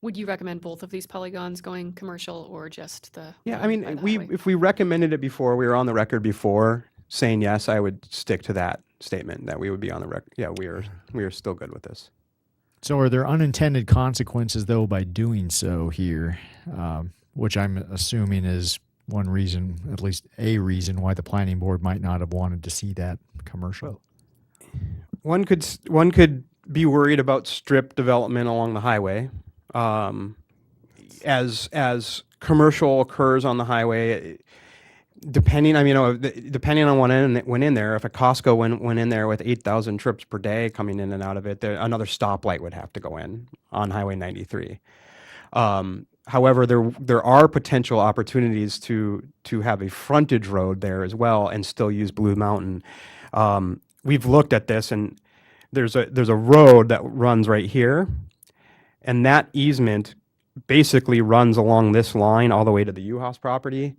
Speaker 1: Would you recommend both of these polygons going commercial or just the?
Speaker 12: Yeah,
Speaker 1: one by the highway?
Speaker 12: if we recommended it before, we were on the record before saying yes, I would stick to that statement that we would be on the record. Yeah, we are still good with this.
Speaker 5: So are there unintended consequences, though, by doing so here, which I'm assuming is one reason, at least a reason, why the planning board might not have wanted to see that commercial?
Speaker 12: One could be worried about strip development along the highway. As commercial occurs on the highway, depending, I mean, depending on what went in there, if a Costco went in there with 8,000 trips per day coming in and out of it, another stoplight would have to go in on Highway 93. However, there are potential opportunities to have a frontage road there as well and still use Blue Mountain. We've looked at this, and there's a road that runs right here, and that easement basically runs along this line all the way to the U-Haus property.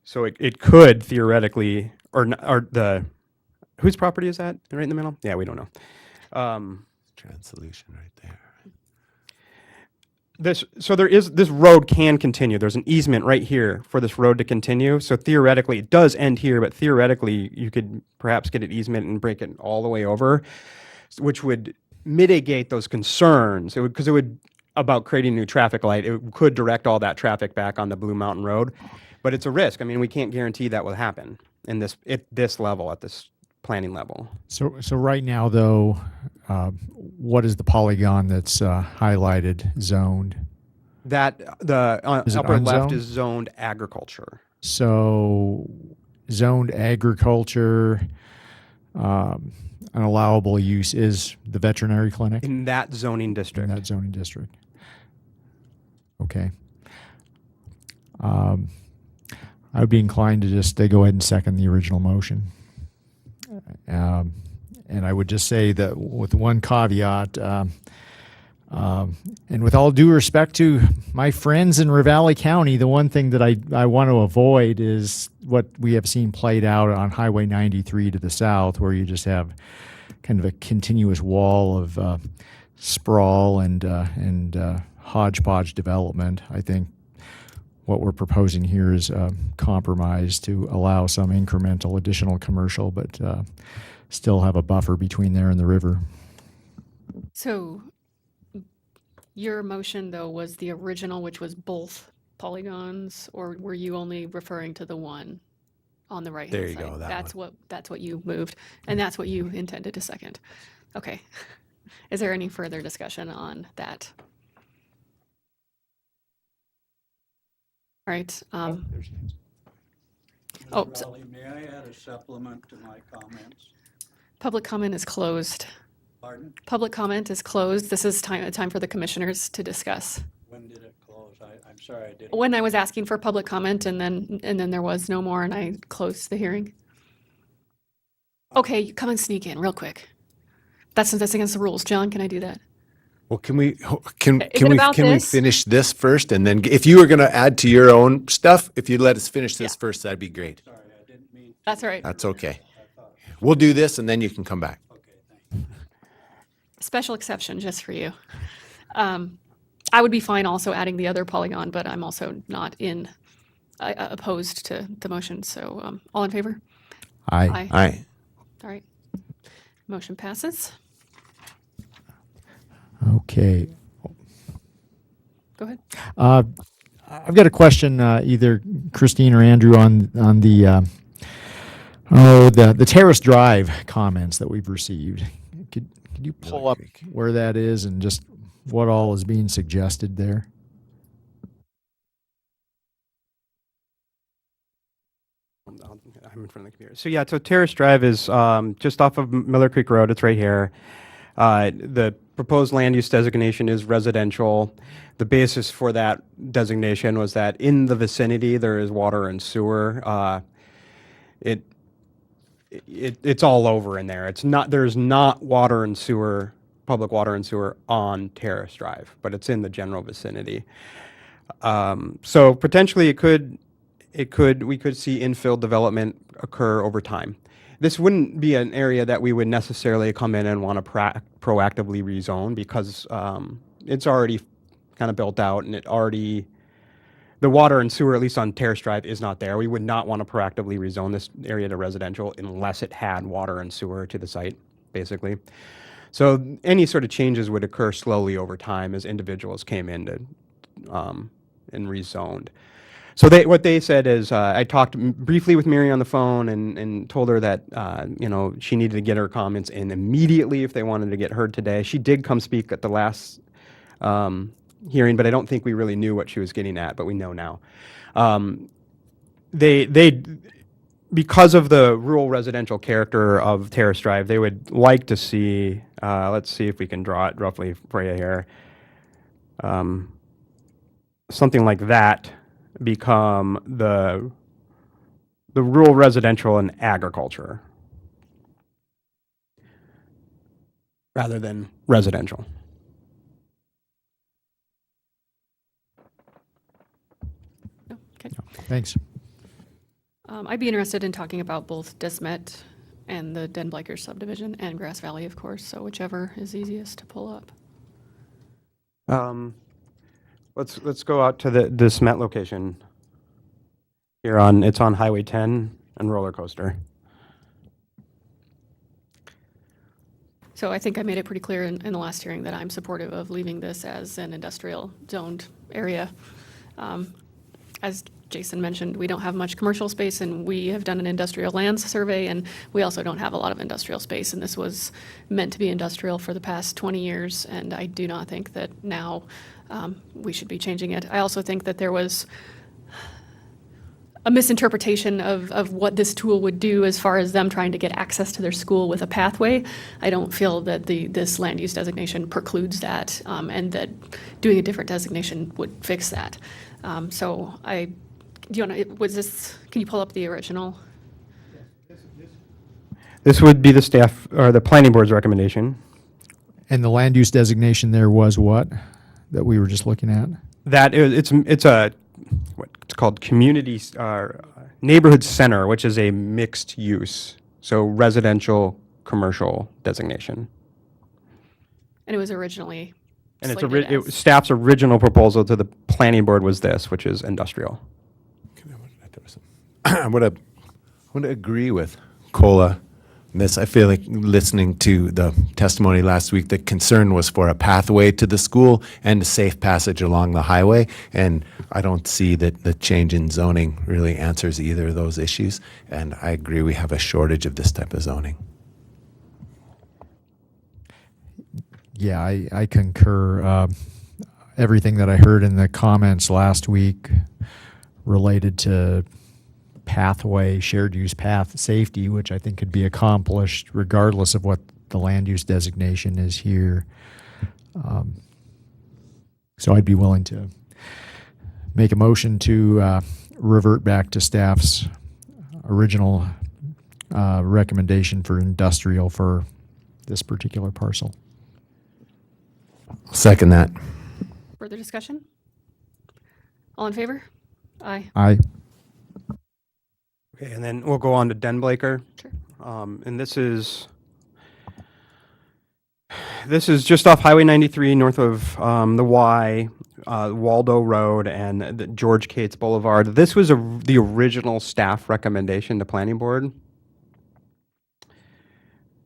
Speaker 12: So it could theoretically, whose property is that? Right in the middle? Yeah, we don't know.
Speaker 4: Transolution right there.
Speaker 12: This road can continue. There's an easement right here for this road to continue. So theoretically, it does end here, but theoretically, you could perhaps get an easement and break it all the way over, which would mitigate those concerns. Because it would about creating a new traffic light. It could direct all that traffic back on the Blue Mountain Road, but it's a risk. I mean, we can't guarantee that will happen at this level, at this planning level.
Speaker 5: So right now, though, what is the polygon that's highlighted, zoned?
Speaker 12: That the
Speaker 5: Is it
Speaker 12: upper left
Speaker 5: unzoned?
Speaker 12: is zoned agriculture.
Speaker 5: So zoned agriculture, an allowable use is the veterinary clinic
Speaker 12: In that zoning district.
Speaker 5: in that zoning district. Okay. I would be inclined to just go ahead and second the original motion. And I would just say that with one caveat, and with all due respect to my friends in Ravalli County, the one thing that I want to avoid is what we have seen played out on Highway 93 to the south, where you just have kind of a continuous wall of sprawl and hodgepodge development. I think what we're proposing here is a compromise to allow some incremental additional commercial, but still have a buffer between there and the river.
Speaker 1: So your motion, though, was the original, which was both polygons, or were you only referring to the one on the right-hand
Speaker 4: There you
Speaker 1: side?
Speaker 4: go, that
Speaker 1: That's what you moved, and that's what you intended to second. Okay. Is there any further discussion on that? All right. Oh,
Speaker 10: Mr.
Speaker 1: so-
Speaker 10: Rowley, may I add a supplement to my comments?
Speaker 1: Public comment is closed.
Speaker 10: Pardon?
Speaker 1: Public comment is closed. This is time for the commissioners to discuss.
Speaker 10: When did it close? I'm sorry, I didn't.
Speaker 1: When I was asking for public comment, and then there was no more, and I closed the hearing. Okay, come and sneak in real quick. That's against the rules. John, can I do that?
Speaker 4: Well, can we
Speaker 1: it about this?
Speaker 4: finish this first, and then if you were going to add to your own stuff, if you'd let us finish this first, that'd be great.
Speaker 10: Sorry, I didn't mean.
Speaker 1: That's all right.
Speaker 4: That's okay. We'll do this, and then you can come back.
Speaker 10: Okay, thank you.
Speaker 1: Special exception just for you. I would be fine also adding the other polygon, but I'm also not opposed to the motion. So all in favor?
Speaker 5: Aye.
Speaker 4: Aye.
Speaker 1: All right. Motion passes.
Speaker 5: Okay.
Speaker 1: Go ahead.
Speaker 5: I've got a question, either Christine or Andrew, on the Terrace Drive comments that we've received. Could you pull up where that is and just what all is being suggested there?
Speaker 12: I'm in front of the computer. So yeah, so Terrace Drive is just off of Miller Creek Road. It's right here. The proposed land use designation is residential. The basis for that designation was that in the vicinity there is water and sewer. It's all over in there. There's not water and sewer, public water and sewer on Terrace Drive, but it's in the general vicinity. So potentially we could see infill development occur over time. This wouldn't be an area that we would necessarily come in and want to proactively rezone because it's already kind of built out and the water and sewer, at least on Terrace Drive, is not there. We would not want to proactively rezone this area to residential unless it had water and sewer to the site, basically. So any sort of changes would occur slowly over time as individuals came in and rezoned. So what they said is, I talked briefly with Mary on the phone and told her that she needed to get her comments in immediately if they wanted to get heard today. She did come speak at the last hearing, but I don't think we really knew what she was getting at, but we know now. they because of the rural residential character of Terrace Drive, they would like to see, let's see if we can draw it roughly for you here. Something like that become the rural residential and agriculture rather than residential.
Speaker 1: No? Okay.
Speaker 5: Thanks.
Speaker 1: I'd be interested in talking about both Desmet and the Den Bleicher subdivision and Grass Valley, of course, so whichever is easiest to pull up.
Speaker 12: Let's go out to the cement location. Here on, it's on Highway 10 and Roller Coaster.
Speaker 1: So I think I made it pretty clear in the last hearing that I'm supportive of leaving this as an industrial zoned area. As Jason mentioned, we don't have much commercial space, and we have done an industrial lands survey, and we also don't have a lot of industrial space, and this was meant to be industrial for the past 20 years, and I do not think that now we should be changing it. I also think that there was a misinterpretation of what this tool would do as far as them trying to get access to their school with a pathway. I don't feel that this land use designation precludes that, and that doing a different designation would fix that. Do you want to, can you pull up the original?
Speaker 12: This would be the staff or the planning board's recommendation.
Speaker 5: And the land use designation there was what that we were just looking at?
Speaker 12: That it's what's called community neighborhood center, which is a mixed use, so residential commercial designation.
Speaker 1: And it was originally
Speaker 12: And it's
Speaker 1: slated as-
Speaker 12: staff's original proposal to the planning board was this, which is industrial.
Speaker 4: I would agree with Cola on this. I feel like listening to the testimony last week, the concern was for a pathway to the school and a safe passage along the highway. And I don't see that the change in zoning really answers either of those issues. And I agree we have a shortage of this type of zoning.
Speaker 5: Yeah, I concur. Everything that I heard in the comments last week related to pathway, shared use path safety, which I think could be accomplished regardless of what the land use designation is here. So I'd be willing to make a motion to revert back to staff's original recommendation for industrial for this particular parcel.
Speaker 4: Second that.
Speaker 1: Further discussion? All in favor? Aye.
Speaker 5: Aye.
Speaker 12: Okay, and then we'll go on to Den Blaker.
Speaker 1: Sure.
Speaker 12: And this is just off Highway 93, north of the Y, Waldo Road, and the George Cates Boulevard. This was the original staff recommendation to Planning Board.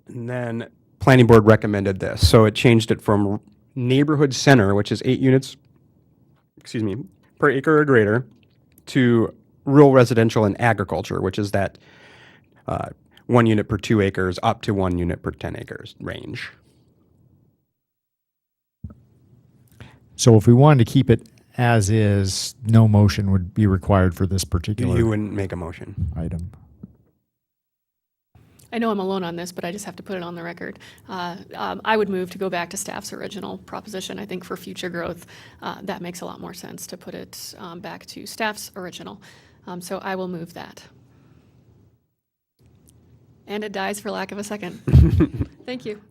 Speaker 12: And then Planning Board recommended this. So it changed it from neighborhood center, which is 8 units, per acre or greater, to rural residential and agriculture, which is that 1 unit per 2 acres up to 1 unit per 10 acres range.
Speaker 5: So if we wanted to keep it as is, no motion would be required for this particular
Speaker 12: You wouldn't make a motion.
Speaker 5: item.
Speaker 1: I know I'm alone on this, but I just have to put it on the record. I would move to go back to staff's original proposition. I think for future growth, that makes a lot more sense to put it back to staff's original. So I will move that. And it dies for lack of a second. Thank you.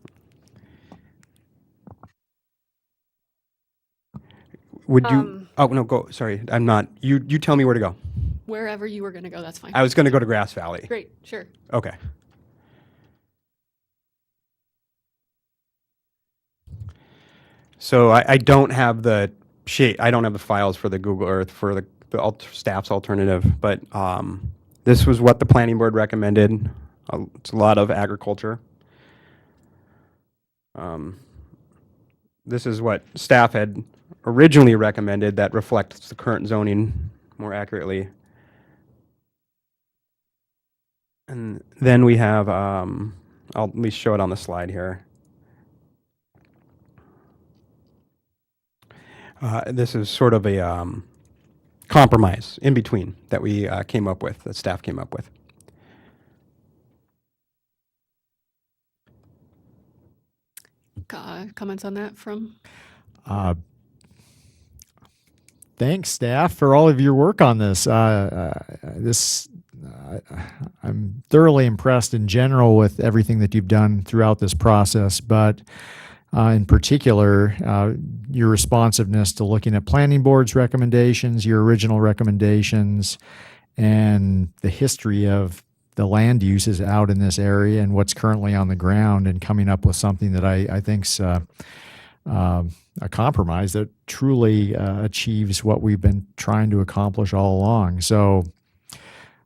Speaker 12: Would you? Oh no, go. Sorry, I'm not. You tell me where to go.
Speaker 1: Wherever you were going to go, that's fine.
Speaker 12: I was going to go to Grass Valley.
Speaker 1: Great, sure.
Speaker 12: Okay. So I don't have the sheet. I don't have the files for the Google Earth for the staff's alternative, but this was what the planning board recommended. It's a lot of agriculture. This is what staff had originally recommended that reflects the current zoning more accurately. And then we have, I'll at least show it on the slide here. This is sort of a compromise in between that we came up with, that staff came up with.
Speaker 1: Comments on that from?
Speaker 5: Thanks, staff, for all of your work on this. I'm thoroughly impressed in general with everything that you've done throughout this process, but in particular, your responsiveness to looking at planning board's recommendations, your original recommendations, and the history of the land uses out in this area and what's currently on the ground, and coming up with something that I think's a compromise that truly achieves what we've been trying to accomplish all along. So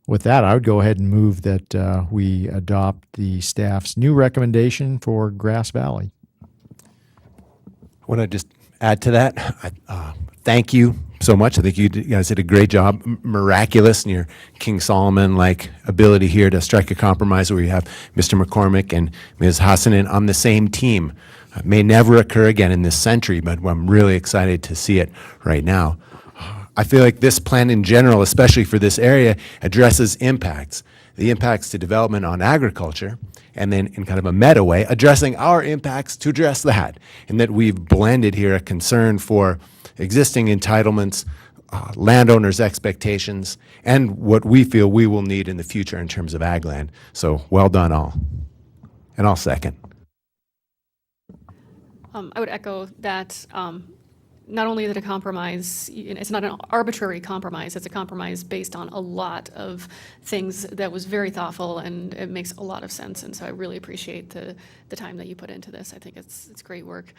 Speaker 5: with that, I would go ahead and move that we adopt the staff's new recommendation for Grass Valley.
Speaker 4: I want to just add to that. Thank you so much. I think you guys did a great job. Miraculous in your King Solomon-like ability here to strike a compromise where you have Mr. McCormick and Ms. Hassanen on the same team. It may never occur again in this century, but I'm really excited to see it right now. I feel like this plan in general, especially for this area, addresses impacts. The impacts to development on agriculture, and then in kind of a meta way, addressing our impacts to address that. And that we've blended here a concern for existing entitlements, landowners' expectations, and what we feel we will need in the future in terms of ag land. So well done all. And I'll second.
Speaker 1: I would echo that. Not only is it a compromise, it's not an arbitrary compromise, it's a compromise based on a lot of things that was very thoughtful, and it makes a lot of sense. And so I really appreciate the time that you put into this. I think it's great work.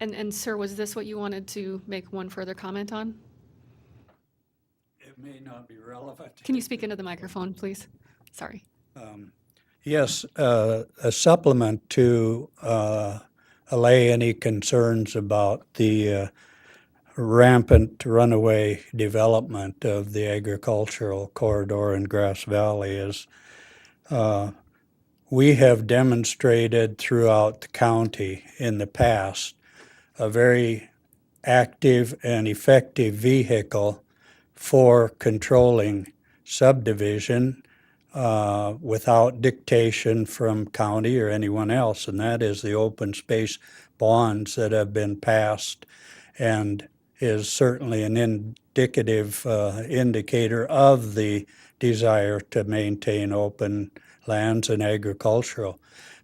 Speaker 1: And sir, was this what you wanted to make one further comment on?
Speaker 10: It may not be relevant.
Speaker 1: Can you speak into the microphone, please? Sorry.
Speaker 10: Yes, a supplement to allay any concerns about the rampant runaway development of the agricultural corridor in Grass Valley is we have demonstrated throughout the county in the past a very active and effective vehicle for controlling subdivision without dictation from county or anyone else, and that is the open space bonds that have been passed, and is certainly an indicative indicator of the desire to maintain open lands and agricultural.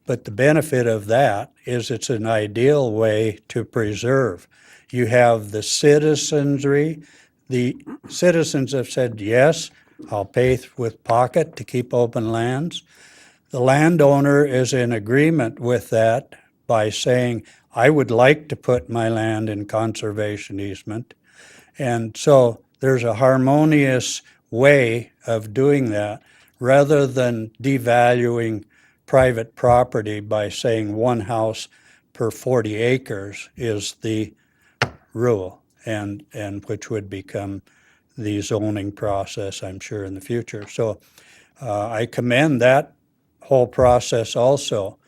Speaker 10: But the benefit of that is it's an ideal way to preserve. You have the citizenry. The citizens have said, yes, I'll pay with pocket to keep open lands. The landowner is in agreement with that by saying, I would like to put my land in conservation easement. And so there's a harmonious way of doing that rather than devaluing private property by saying one house per 40 acres is the rule, and which would become the zoning process, I'm sure, in the future. So I commend that whole process also.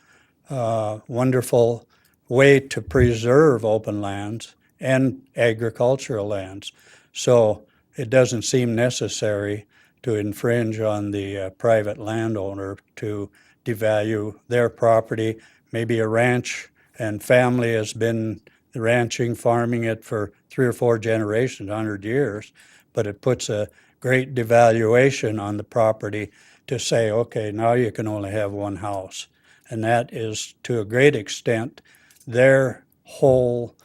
Speaker 10: Wonderful way to preserve open lands and agricultural lands. So it doesn't seem necessary to infringe on the private landowner to devalue their property. Maybe a ranch and family has been ranching, farming it for 3 or 4 generations, 100 years, but it puts a great devaluation on the property to say, okay, now you can only have one house. And that is, to a great extent, their whole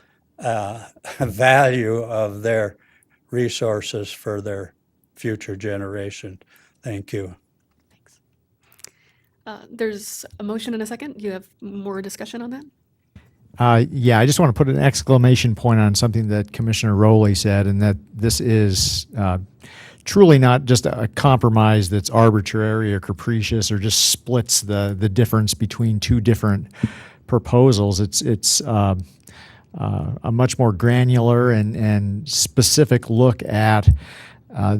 Speaker 10: value of their resources for their future generation. Thank you.
Speaker 1: There's a motion and a second. Do you have more discussion on that?
Speaker 5: Yeah, I just want to put an exclamation point on something that Commissioner Rowley said, and that this is truly not just a compromise that's arbitrary or capricious or just splits the difference between two different proposals. It's a much more granular and specific look at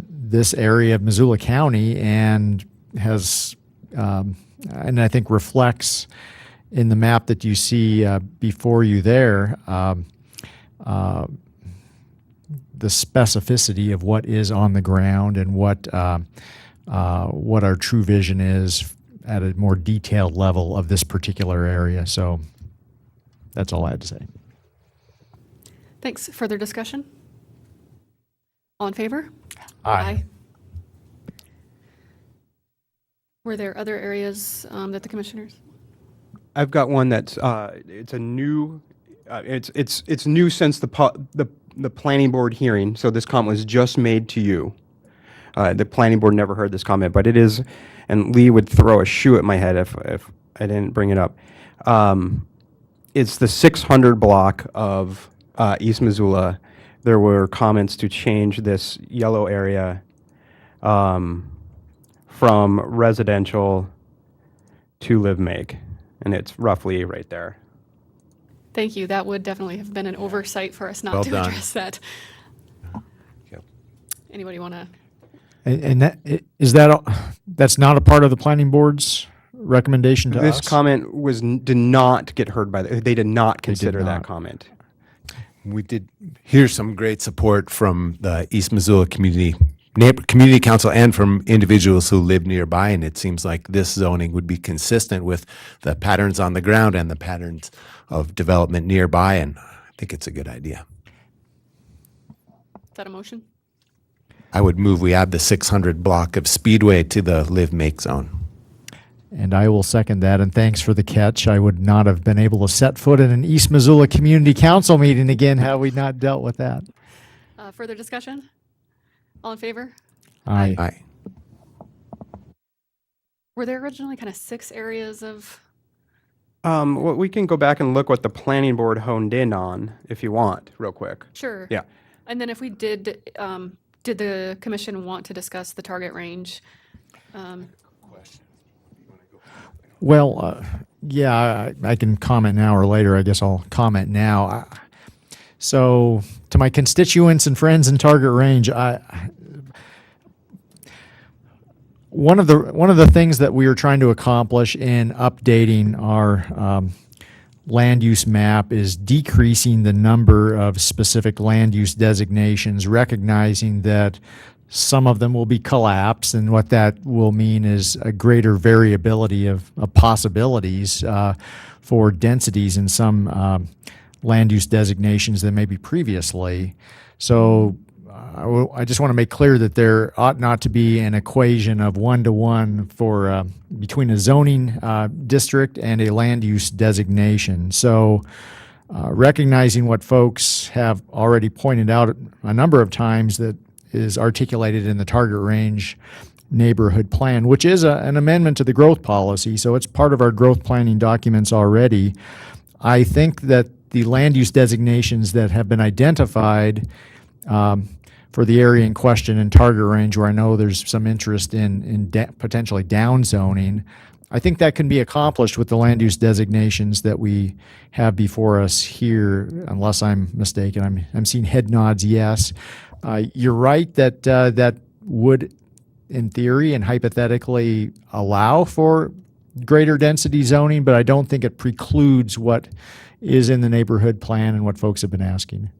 Speaker 5: this area of Missoula County, and has and I think reflects in the map that you see before you there, the specificity of what is on the ground and what our true vision is at a more detailed level of this particular area. So that's all I had to say.
Speaker 1: Thanks. Further discussion? All in favor?
Speaker 5: Aye.
Speaker 1: Were there other areas that the commissioners?
Speaker 12: I've got one that's it's a new it's new since the planning board hearing. So this comment was just made to you. The planning board never heard this comment, but it is, and Lee would throw a shoe at my head if I didn't bring it up. It's the 600 block of East Missoula. There were comments to change this yellow area from residential to live make, and it's roughly right there.
Speaker 1: Thank you. That would definitely have been an oversight for us not
Speaker 4: Well
Speaker 1: to
Speaker 4: done.
Speaker 1: address that.
Speaker 4: Yep.
Speaker 1: Anybody want to?
Speaker 5: And that's not a part of the planning board's recommendation to
Speaker 12: This
Speaker 5: us?
Speaker 12: comment did not get heard they did not consider that
Speaker 5: not.
Speaker 12: comment.
Speaker 4: We did hear some great support from the East Missoula Community Council and from individuals who live nearby, and it seems like this zoning would be consistent with the patterns on the ground and the patterns of development nearby, and I think it's a good idea.
Speaker 1: Is that a motion?
Speaker 4: I would move we add the 600 block of Speedway to the live make zone.
Speaker 5: And I will second that, and thanks for the catch. I would not have been able to set foot in an East Missoula Community Council meeting again had we not dealt with that.
Speaker 1: Further discussion? All in favor?
Speaker 5: Aye.
Speaker 4: Aye.
Speaker 1: Were there originally kind of 6 areas of?
Speaker 12: Well, we can go back and look what the planning board honed in on if you want, real quick.
Speaker 1: Sure.
Speaker 12: Yeah.
Speaker 1: And then if we did the commission want to discuss the target range?
Speaker 5: Well, yeah, I can comment now or later. I guess I'll comment now. So, to my constituents and friends in target range, one of the things that we are trying to accomplish in updating our land use map is decreasing the number of specific land use designations, recognizing that some of them will be collapsed, and what that will mean is a greater variability of possibilities for densities in some land use designations than maybe previously. So I just want to make clear that there ought not to be an equation of 1-to-1 for between a zoning district and a land use designation. So recognizing what folks have already pointed out a number of times that is articulated in the target range neighborhood plan, which is an amendment to the growth policy, so it's part of our growth planning documents already. I think that the land use designations that have been identified for the area in question in target range, where I know there's some interest in potentially down zoning, I think that can be accomplished with the land use designations that we have before us here, unless I'm mistaken. I'm seeing head nods yes. You're right that that would, in theory and hypothetically, allow for greater density zoning, but I don't think it precludes what is in the neighborhood plan and what folks have been asking.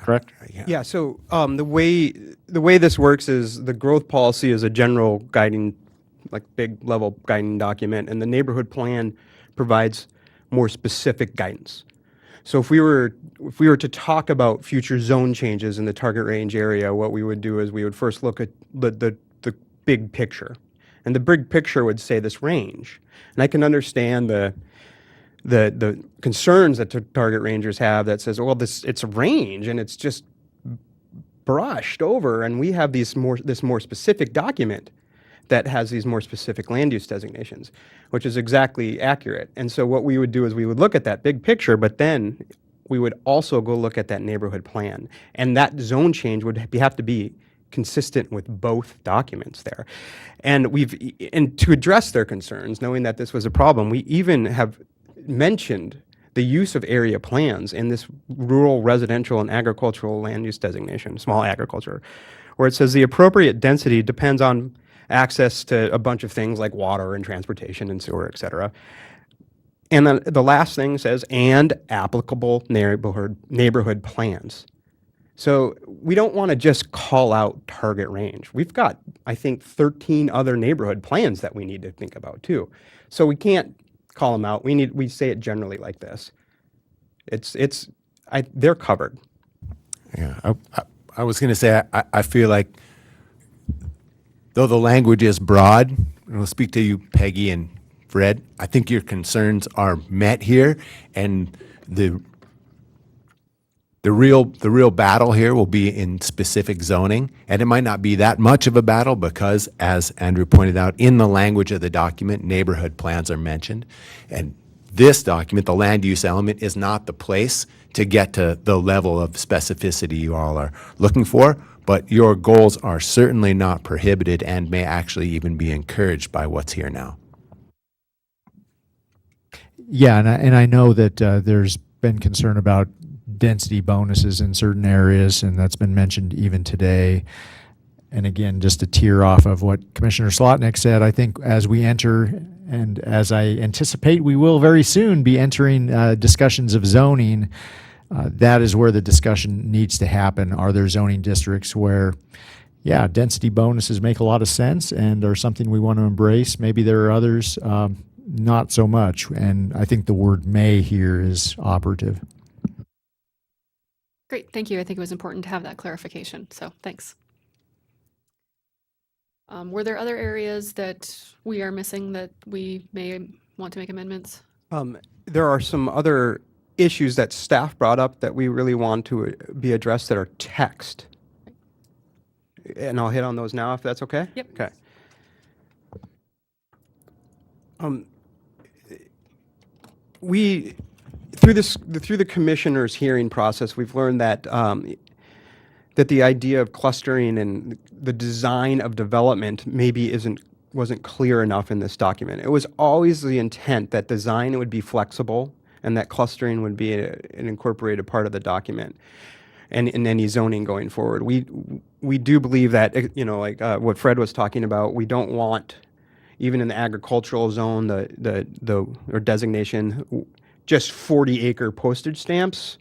Speaker 5: Correct?
Speaker 12: Yeah, so the way this works is the growth policy is a general guiding, like big level guiding document, and the neighborhood plan provides more specific guidance. So if we were to talk about future zone changes in the target range area, what we would do is we would first look at the big picture. And the big picture would say this range. And I can understand the concerns that target rangers have that says, well, it's a range and it's just brushed over, and we have this more specific document that has these more specific land use designations, which is exactly accurate. And so what we would do is we would look at that big picture, but then we would also go look at that neighborhood plan. And that zone change would have to be consistent with both documents there. And to address their concerns, knowing that this was a problem, we even have mentioned the use of area plans in this rural, residential, and agricultural land use designation, small agriculture, where it says the appropriate density depends on access to a bunch of things like water and transportation and sewer, et cetera. And then the last thing says, and applicable neighborhood plans. So we don't want to just call out target range. We've got, I think, 13 other neighborhood plans that we need to think about too. So we can't call them out. We say it generally like this. They're covered.
Speaker 4: Yeah, I was going to say, I feel like though the language is broad, and I'll speak to you, Peggy and Fred, I think your concerns are met here, and the real battle here will be in specific zoning, and it might not be that much of a battle because, as Andrew pointed out, in the language of the document, neighborhood plans are mentioned, and this document, the land use element, is not the place to get to the level of specificity you all are looking for, but your goals are certainly not prohibited and may actually even be encouraged by what's here now.
Speaker 5: Yeah, and I know that there's been concern about density bonuses in certain areas, and that's been mentioned even today. And again, just to tear off of what Commissioner Slotnick said, I think as we enter, and as I anticipate we will very soon be entering discussions of zoning, that is where the discussion needs to happen. Are there zoning districts where, yeah, density bonuses make a lot of sense and are something we want to embrace? Maybe there are others not so much, and I think the word may here is operative.
Speaker 1: Great, thank you. I think it was important to have that clarification, so thanks. Were there other areas that we are missing that we may want to make amendments?
Speaker 12: There are some other issues that staff brought up that we really want to be addressed that are text. And I'll hit on those now if that's okay?
Speaker 1: Yep.
Speaker 12: Okay. We, through the commissioner's hearing process, we've learned that that the idea of clustering and the design of development maybe wasn't clear enough in this document. It was always the intent that design would be flexible and that clustering would be an incorporated part of the document and in any zoning going forward. We do believe that, like what Fred was talking about, we don't want, even in the agricultural zone, or designation, just 40-acre postage stamps.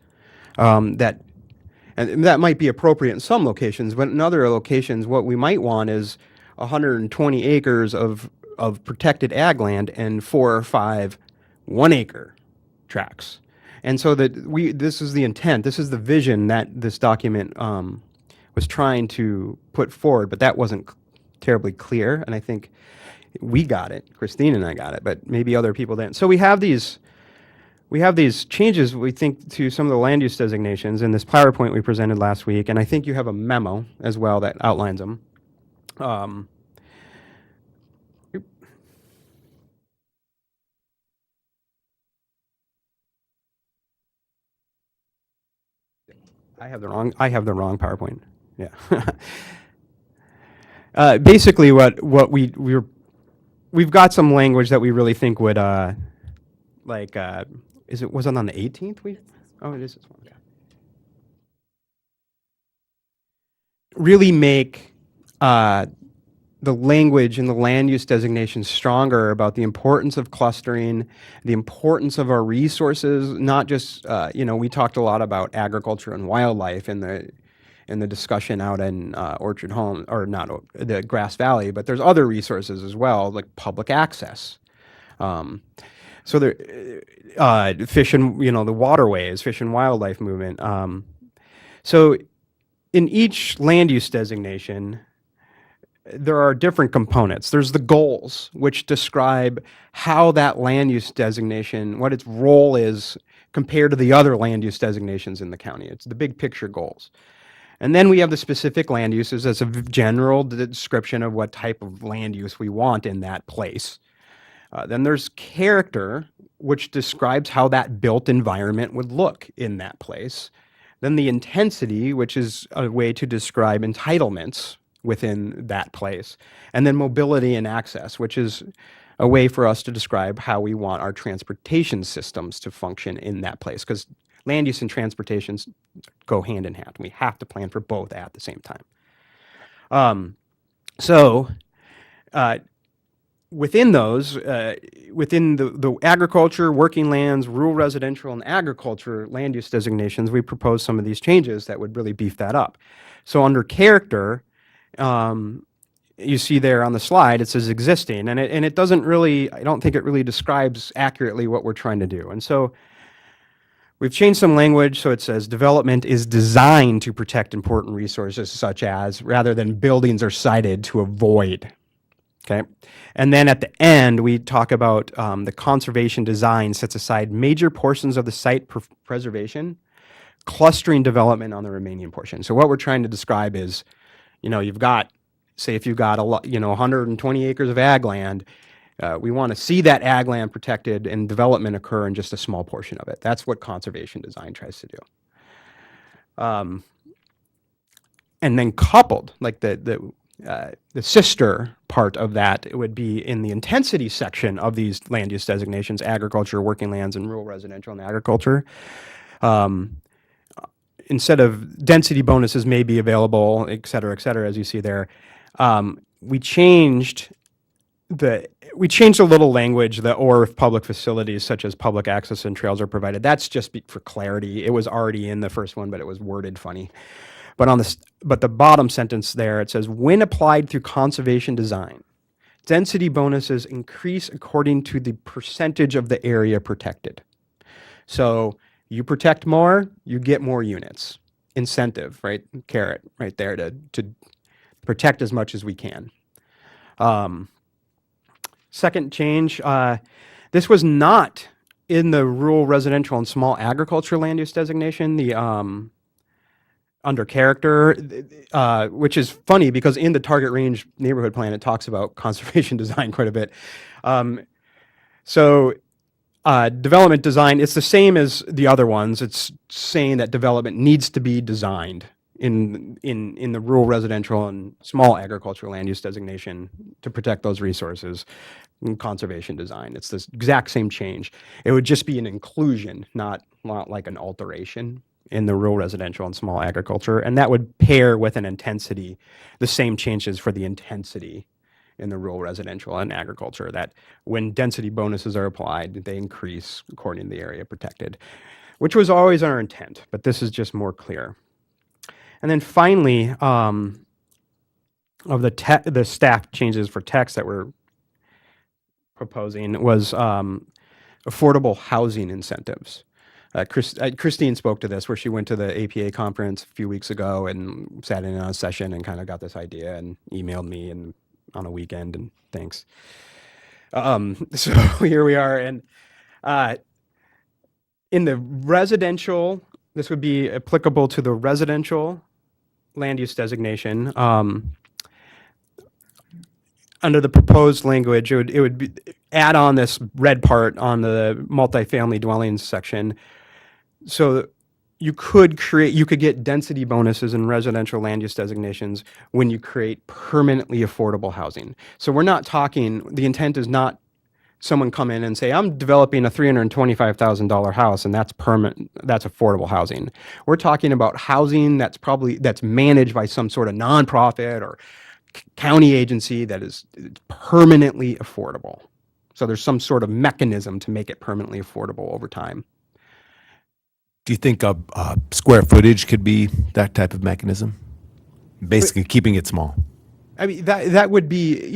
Speaker 12: And that might be appropriate in some locations, but in other locations, what we might want is 120 acres of protected ag land and 4 or 5 1-acre tracts. And so this is the intent, this is the vision that this document was trying to put forward, but that wasn't terribly clear. And I think we got it, Christine and I got it, but maybe other people didn't. So we have these changes, we think, to some of the land use designations in this PowerPoint we presented last week, and I think you have a memo as well that outlines them. I have the wrong PowerPoint. Yeah. Basically, what we've got some language that we really think would was it on the 18th? Oh, it is this one. Okay. Really make the language and the land use designation stronger about the importance of clustering, the importance of our resources, not just, we talked a lot about agriculture and wildlife in the discussion out in Orchard Home, or not the Grass Valley, but there's other resources as well, like public access. So there, fish and, the waterways, fish and wildlife movement. So in each land use designation, there are different components. There's the goals, which describe how that land use designation, what its role is compared to the other land use designations in the county. It's the big picture goals. And then we have the specific land uses as a general description of what type of land use we want in that place. Then there's character, which describes how that built environment would look in that place. Then the intensity, which is a way to describe entitlements within that place. And then mobility and access, which is a way for us to describe how we want our transportation systems to function in that place. Because land use and transportation go hand in hand. We have to plan for both at the same time. within those, within the agriculture, working lands, rural residential, and agriculture land use designations, we proposed some of these changes that would really beef that up. So under character, you see there on the slide, it says existing, and it doesn't really, I don't think it really describes accurately what we're trying to do. And so we've changed some language, so it says development is designed to protect important resources such as, rather than buildings are sited to avoid. Okay. And then at the end, we talk about the conservation design sets aside major portions of the site preservation, clustering development on the remaining portion. So what we're trying to describe is, you've got, say if you've got 120 acres of ag land, we want to see that ag land protected and development occur in just a small portion of it. That's what conservation design tries to do. And then coupled, like the sister part of that, it would be in the intensity section of these land use designations: agriculture, working lands, and rural residential and agriculture. Instead of density bonuses may be available, et cetera, as you see there, we changed a little language, or if public facilities such as public access and trails are provided. That's just for clarity. It was already in the first one, but it was worded funny. But the bottom sentence there, it says, when applied through conservation design, density bonuses increase according to the percentage of the area protected. So you protect more, you get more units. Incentive, right? Carrot right there to protect as much as we can. Second change, this was not in the rural residential and small agriculture land use designation, the under character, which is funny because in the target range neighborhood plan, it talks about conservation design quite a bit. Development design, it's the same as the other ones. It's saying that development needs to be designed in the rural residential and small agricultural land use designation to protect those resources. And conservation design, it's this exact same change. It would just be an inclusion, not like an alteration in the rural residential and small agriculture, and that would pair with an intensity, the same changes for the intensity in the rural residential and agriculture, that when density bonuses are applied, they increase according to the area protected, which was always our intent, but this is just more clear. And then finally, of the staff changes for text that we're proposing was affordable housing incentives. Christine spoke to this, where she went to the APA conference a few weeks ago and sat in on a session and kind of got this idea and emailed me and on a weekend, and thanks. So here we are, and in the residential, this would be applicable to the residential land use designation. Under the proposed language, it would be, add on this red part on the multifamily dwellings section. So you could get density bonuses in residential land use designations when you create permanently affordable housing. So we're not talking, the intent is not someone come in and say, I'm developing a $325,000 house and that's affordable housing. We're talking about housing that's managed by some sort of nonprofit or county agency that is permanently affordable. So there's some sort of mechanism to make it permanently affordable over time.
Speaker 4: Do you think square footage could be that type of mechanism? Basically, keeping it small.
Speaker 12: I mean, that would be,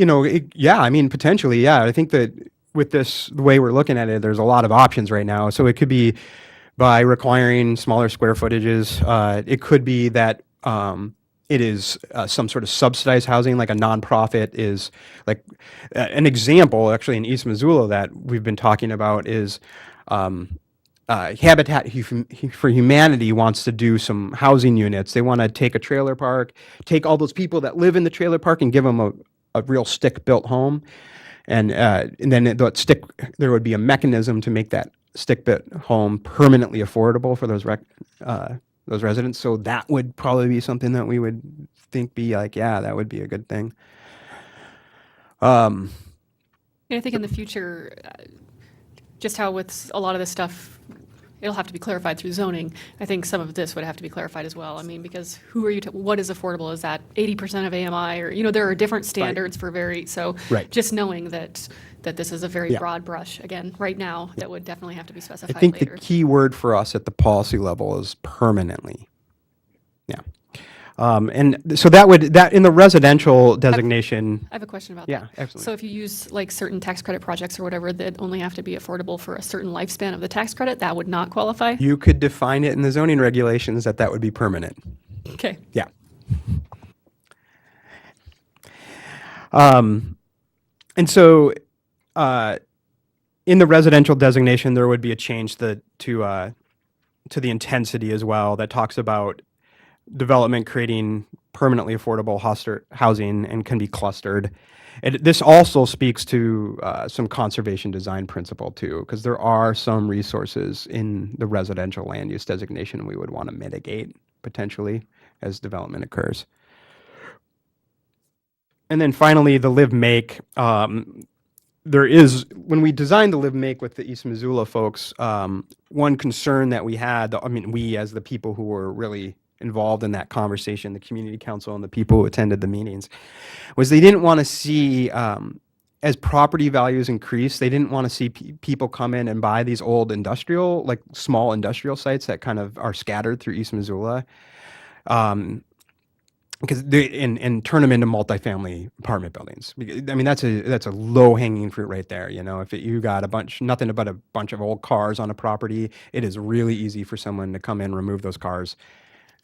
Speaker 12: yeah, I mean, potentially, yeah. I think that with this, the way we're looking at it, there's a lot of options right now. So it could be by requiring smaller square footages. It could be that it is some sort of subsidized housing, like a nonprofit is, like an example actually in East Missoula that we've been talking about is Habitat for Humanity wants to do some housing units. They want to take a trailer park, take all those people that live in the trailer park and give them a real stick-built home. And then there would be a mechanism to make that stick-built home permanently affordable for those residents. So that would probably be something that we would think be like, yeah, that would be a good thing.
Speaker 1: I think in the future, just how with a lot of this stuff, it'll have to be clarified through zoning. I think some of this would have to be clarified as well. I mean, because who are you, what is affordable? Is that 80% of AMI, or, there are different standards for so
Speaker 12: Right.
Speaker 1: just knowing that this is a very
Speaker 12: Yeah.
Speaker 1: broad brush, again, right now, that would definitely have to be
Speaker 12: I
Speaker 1: specified
Speaker 12: think
Speaker 1: later.
Speaker 12: the key word for us at the policy level is permanently. Yeah. And so that in the residential designation,
Speaker 1: I have a question about
Speaker 12: yeah,
Speaker 1: that.
Speaker 12: absolutely.
Speaker 1: So if you use like certain tax credit projects or whatever that only have to be affordable for a certain lifespan of the tax credit, that would not qualify?
Speaker 12: you could define it in the zoning regulations that would be permanent.
Speaker 1: Okay.
Speaker 12: Yeah. And so, in the residential designation, there would be a change to the intensity as well that talks about development creating permanently affordable housing and can be clustered. And this also speaks to some conservation design principle too, because there are some resources in the residential land use designation we would want to mitigate potentially as development occurs. And then finally, the live make. There is, when we designed the live make with the East Missoula folks, one concern that we had, we as the people who were really involved in that conversation, the community council and the people who attended the meetings, was they didn't want to see, as property values increase, they didn't want to see people come in and buy these old industrial, like small industrial sites that kind of are scattered through East Missoula. Because and turn them into multifamily apartment buildings. I mean, that's a low hanging fruit right there. If you got nothing but a bunch of old cars on a property, it is really easy for someone to come in, remove those cars,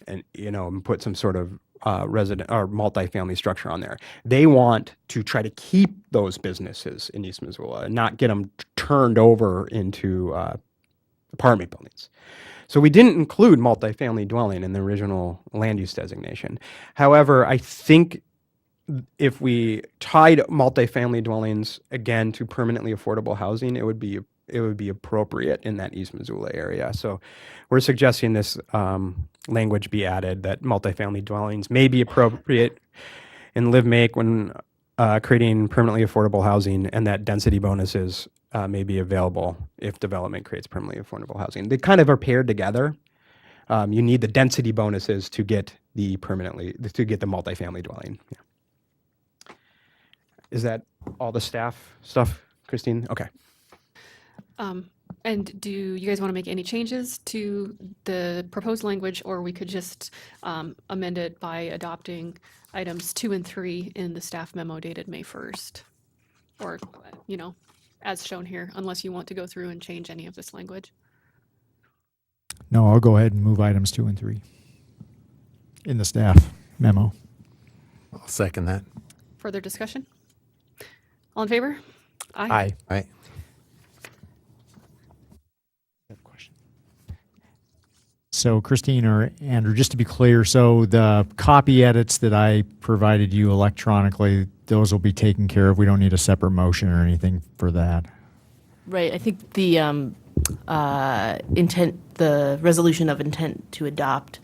Speaker 12: and and put some sort of resident or multifamily structure on there. They want to try to keep those businesses in East Missoula and not get them turned over into apartment buildings. So we didn't include multifamily dwelling in the original land use designation. However, I think if we tied multifamily dwellings again to permanently affordable housing, it would be appropriate in that East Missoula area. So we're suggesting this language be added that multifamily dwellings may be appropriate in live make when creating permanently affordable housing, and that density bonuses may be available if development creates permanently affordable housing. They kind of are paired together. You need the density bonuses to get the multifamily dwelling. Yeah. Is that all the staff stuff, Christine? Okay.
Speaker 1: And do you guys want to make any changes to the proposed language, or we could just amend it by adopting items 2 and 3 in the staff memo dated May 1st? Or, as shown here, unless you want to go through and change any of this language.
Speaker 5: No, I'll go ahead and move items 2 and 3 in the staff memo.
Speaker 4: I'll second that.
Speaker 1: Further discussion? All in favor?
Speaker 5: Aye.
Speaker 4: Right.
Speaker 5: So Christine or Andrew, just to be clear, so the copy edits that I provided you electronically, those will be taken care of. We don't need a separate motion or anything for that.
Speaker 7: Right. I think the the resolution of intent to adopt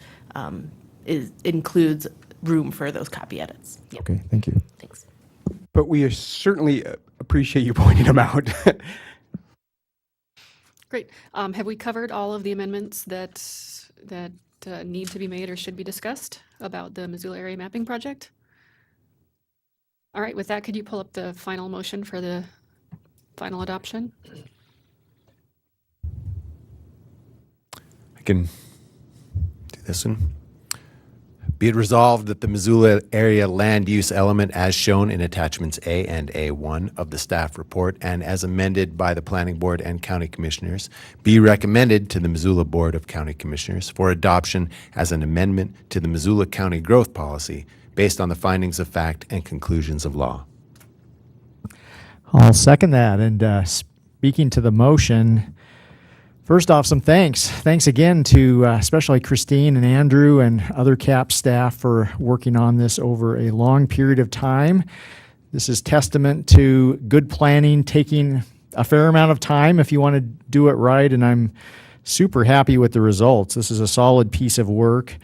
Speaker 7: includes room for those copy edits. Yep.
Speaker 5: Okay, thank you.
Speaker 7: Thanks.
Speaker 12: But we certainly appreciate you pointing them out.
Speaker 1: Great. Have we covered all of the amendments that need to be made or should be discussed about the Missoula Area Mapping Project? All right, with that, could you pull up the final motion for the final adoption?
Speaker 4: I can do this one. Be it resolved that the Missoula area land use element as shown in attachments A and A1 of the staff report and as amended by the Planning Board and County Commissioners be recommended to the Missoula Board of County Commissioners for adoption as an amendment to the Missoula County Growth Policy based on the findings of fact and conclusions of law.
Speaker 5: I'll second that. And speaking to the motion, first off, some thanks. Thanks again to especially Christine and Andrew and other CAP staff for working on this over a long period of time. This is testament to good planning, taking a fair amount of time if you want to do it right, and I'm super happy with the results. This is a solid piece of work.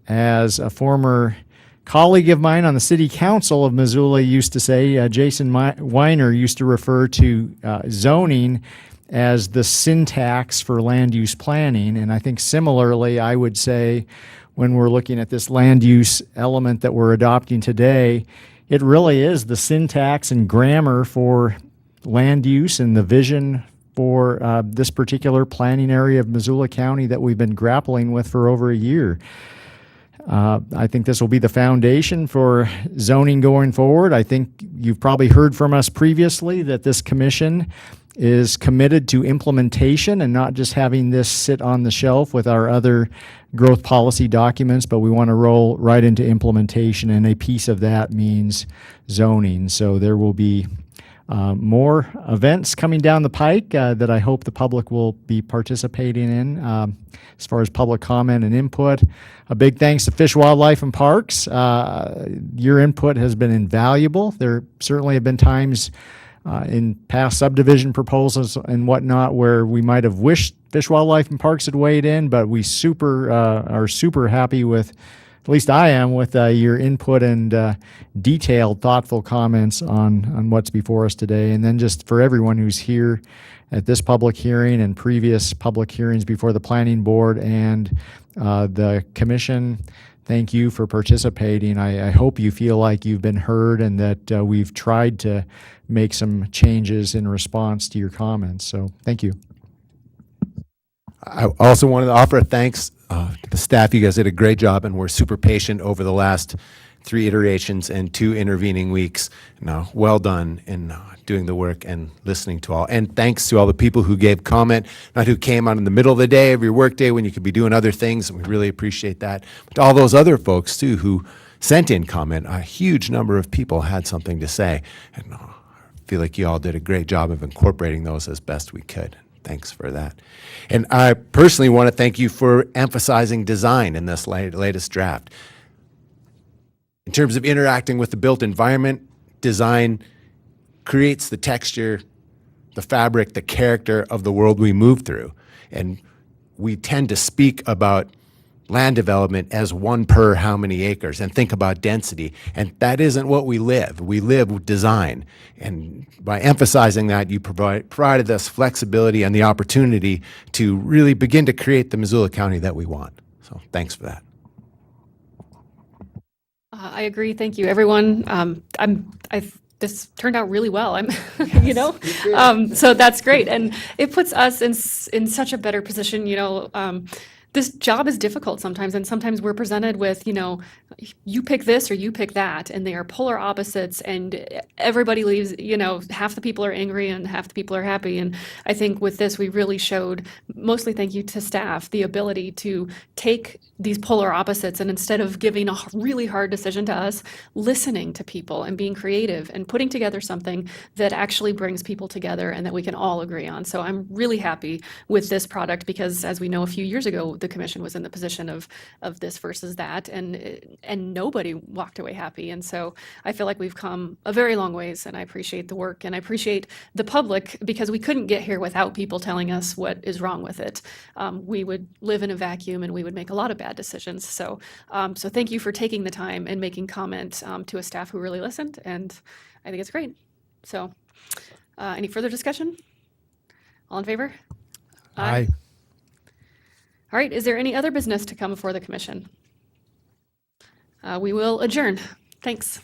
Speaker 5: As a former colleague of mine on the city council of Missoula used to say, Jason Weiner used to refer to zoning as the syntax for land use planning. And I think similarly, I would say when we're looking at this land use element that we're adopting today, it really is the syntax and grammar for land use and the vision for this particular planning area of Missoula County that we've been grappling with for over a year. I think this will be the foundation for zoning going forward. I think you've probably heard from us previously that this commission is committed to implementation and not just having this sit on the shelf with our other growth policy documents, but we want to roll right into implementation, and a piece of that means zoning. So there will be more events coming down the pike that I hope the public will be participating in as far as public comment and input. A big thanks to Fish, Wildlife, and Parks. Your input has been invaluable. There certainly have been times in past subdivision proposals and whatnot where we might have wished Fish, Wildlife, and Parks had weighed in, but we are super happy with, at least I am, with your input and detailed, thoughtful comments on what's before us today. And then just for everyone who's here at this public hearing and previous public hearings before the Planning Board and the Commission, thank you for participating. I hope you feel like you've been heard and that we've tried to make some changes in response to your comments. So thank you.
Speaker 4: I also wanted to offer a thanks to the staff. You guys did a great job and were super patient over the last 3 iterations and 2 intervening weeks. Now, well done in doing the work and listening to all. And thanks to all the people who gave comment, not who came out in the middle of the day of your work day when you could be doing other things. We really appreciate that. But to all those other folks, too, who sent in comment, a huge number of people had something to say. And I feel like you all did a great job of incorporating those as best we could. Thanks for that. And I personally want to thank you for emphasizing design in this latest draft. In terms of interacting with the built environment, design creates the texture, the fabric, the character of the world we move through. And we tend to speak about land development as 1 per how many acres and think about density. And that isn't what we live. We live with design. And by emphasizing that, you provided us flexibility and the opportunity to really begin to create the Missoula County that we want. So thanks for that.
Speaker 1: I agree. Thank you, everyone. This turned out really well. So that's great, and it puts us in such a better position. This job is difficult sometimes, and sometimes we're presented with, you pick this or you pick that, and they are polar opposites, and everybody leaves, half the people are angry and half the people are happy. And I think with this, we really showed, mostly thank you to staff, the ability to take these polar opposites and instead of giving a really hard decision to us, listening to people and being creative and putting together something that actually brings people together and that we can all agree on. So I'm really happy with this product because, as we know, a few years ago, the commission was in the position of this versus that, and nobody walked away happy. And so I feel like we've come a very long ways, and I appreciate the work, and I appreciate the public, because we couldn't get here without people telling us what is wrong with it. We would live in a vacuum, and we would make a lot of bad decisions. So thank you for taking the time and making comment to a staff who really listened, and I think it's great. So any further discussion? All in favor?
Speaker 5: Aye.
Speaker 1: All right, is there any other business to come before the commission? We will adjourn. Thanks.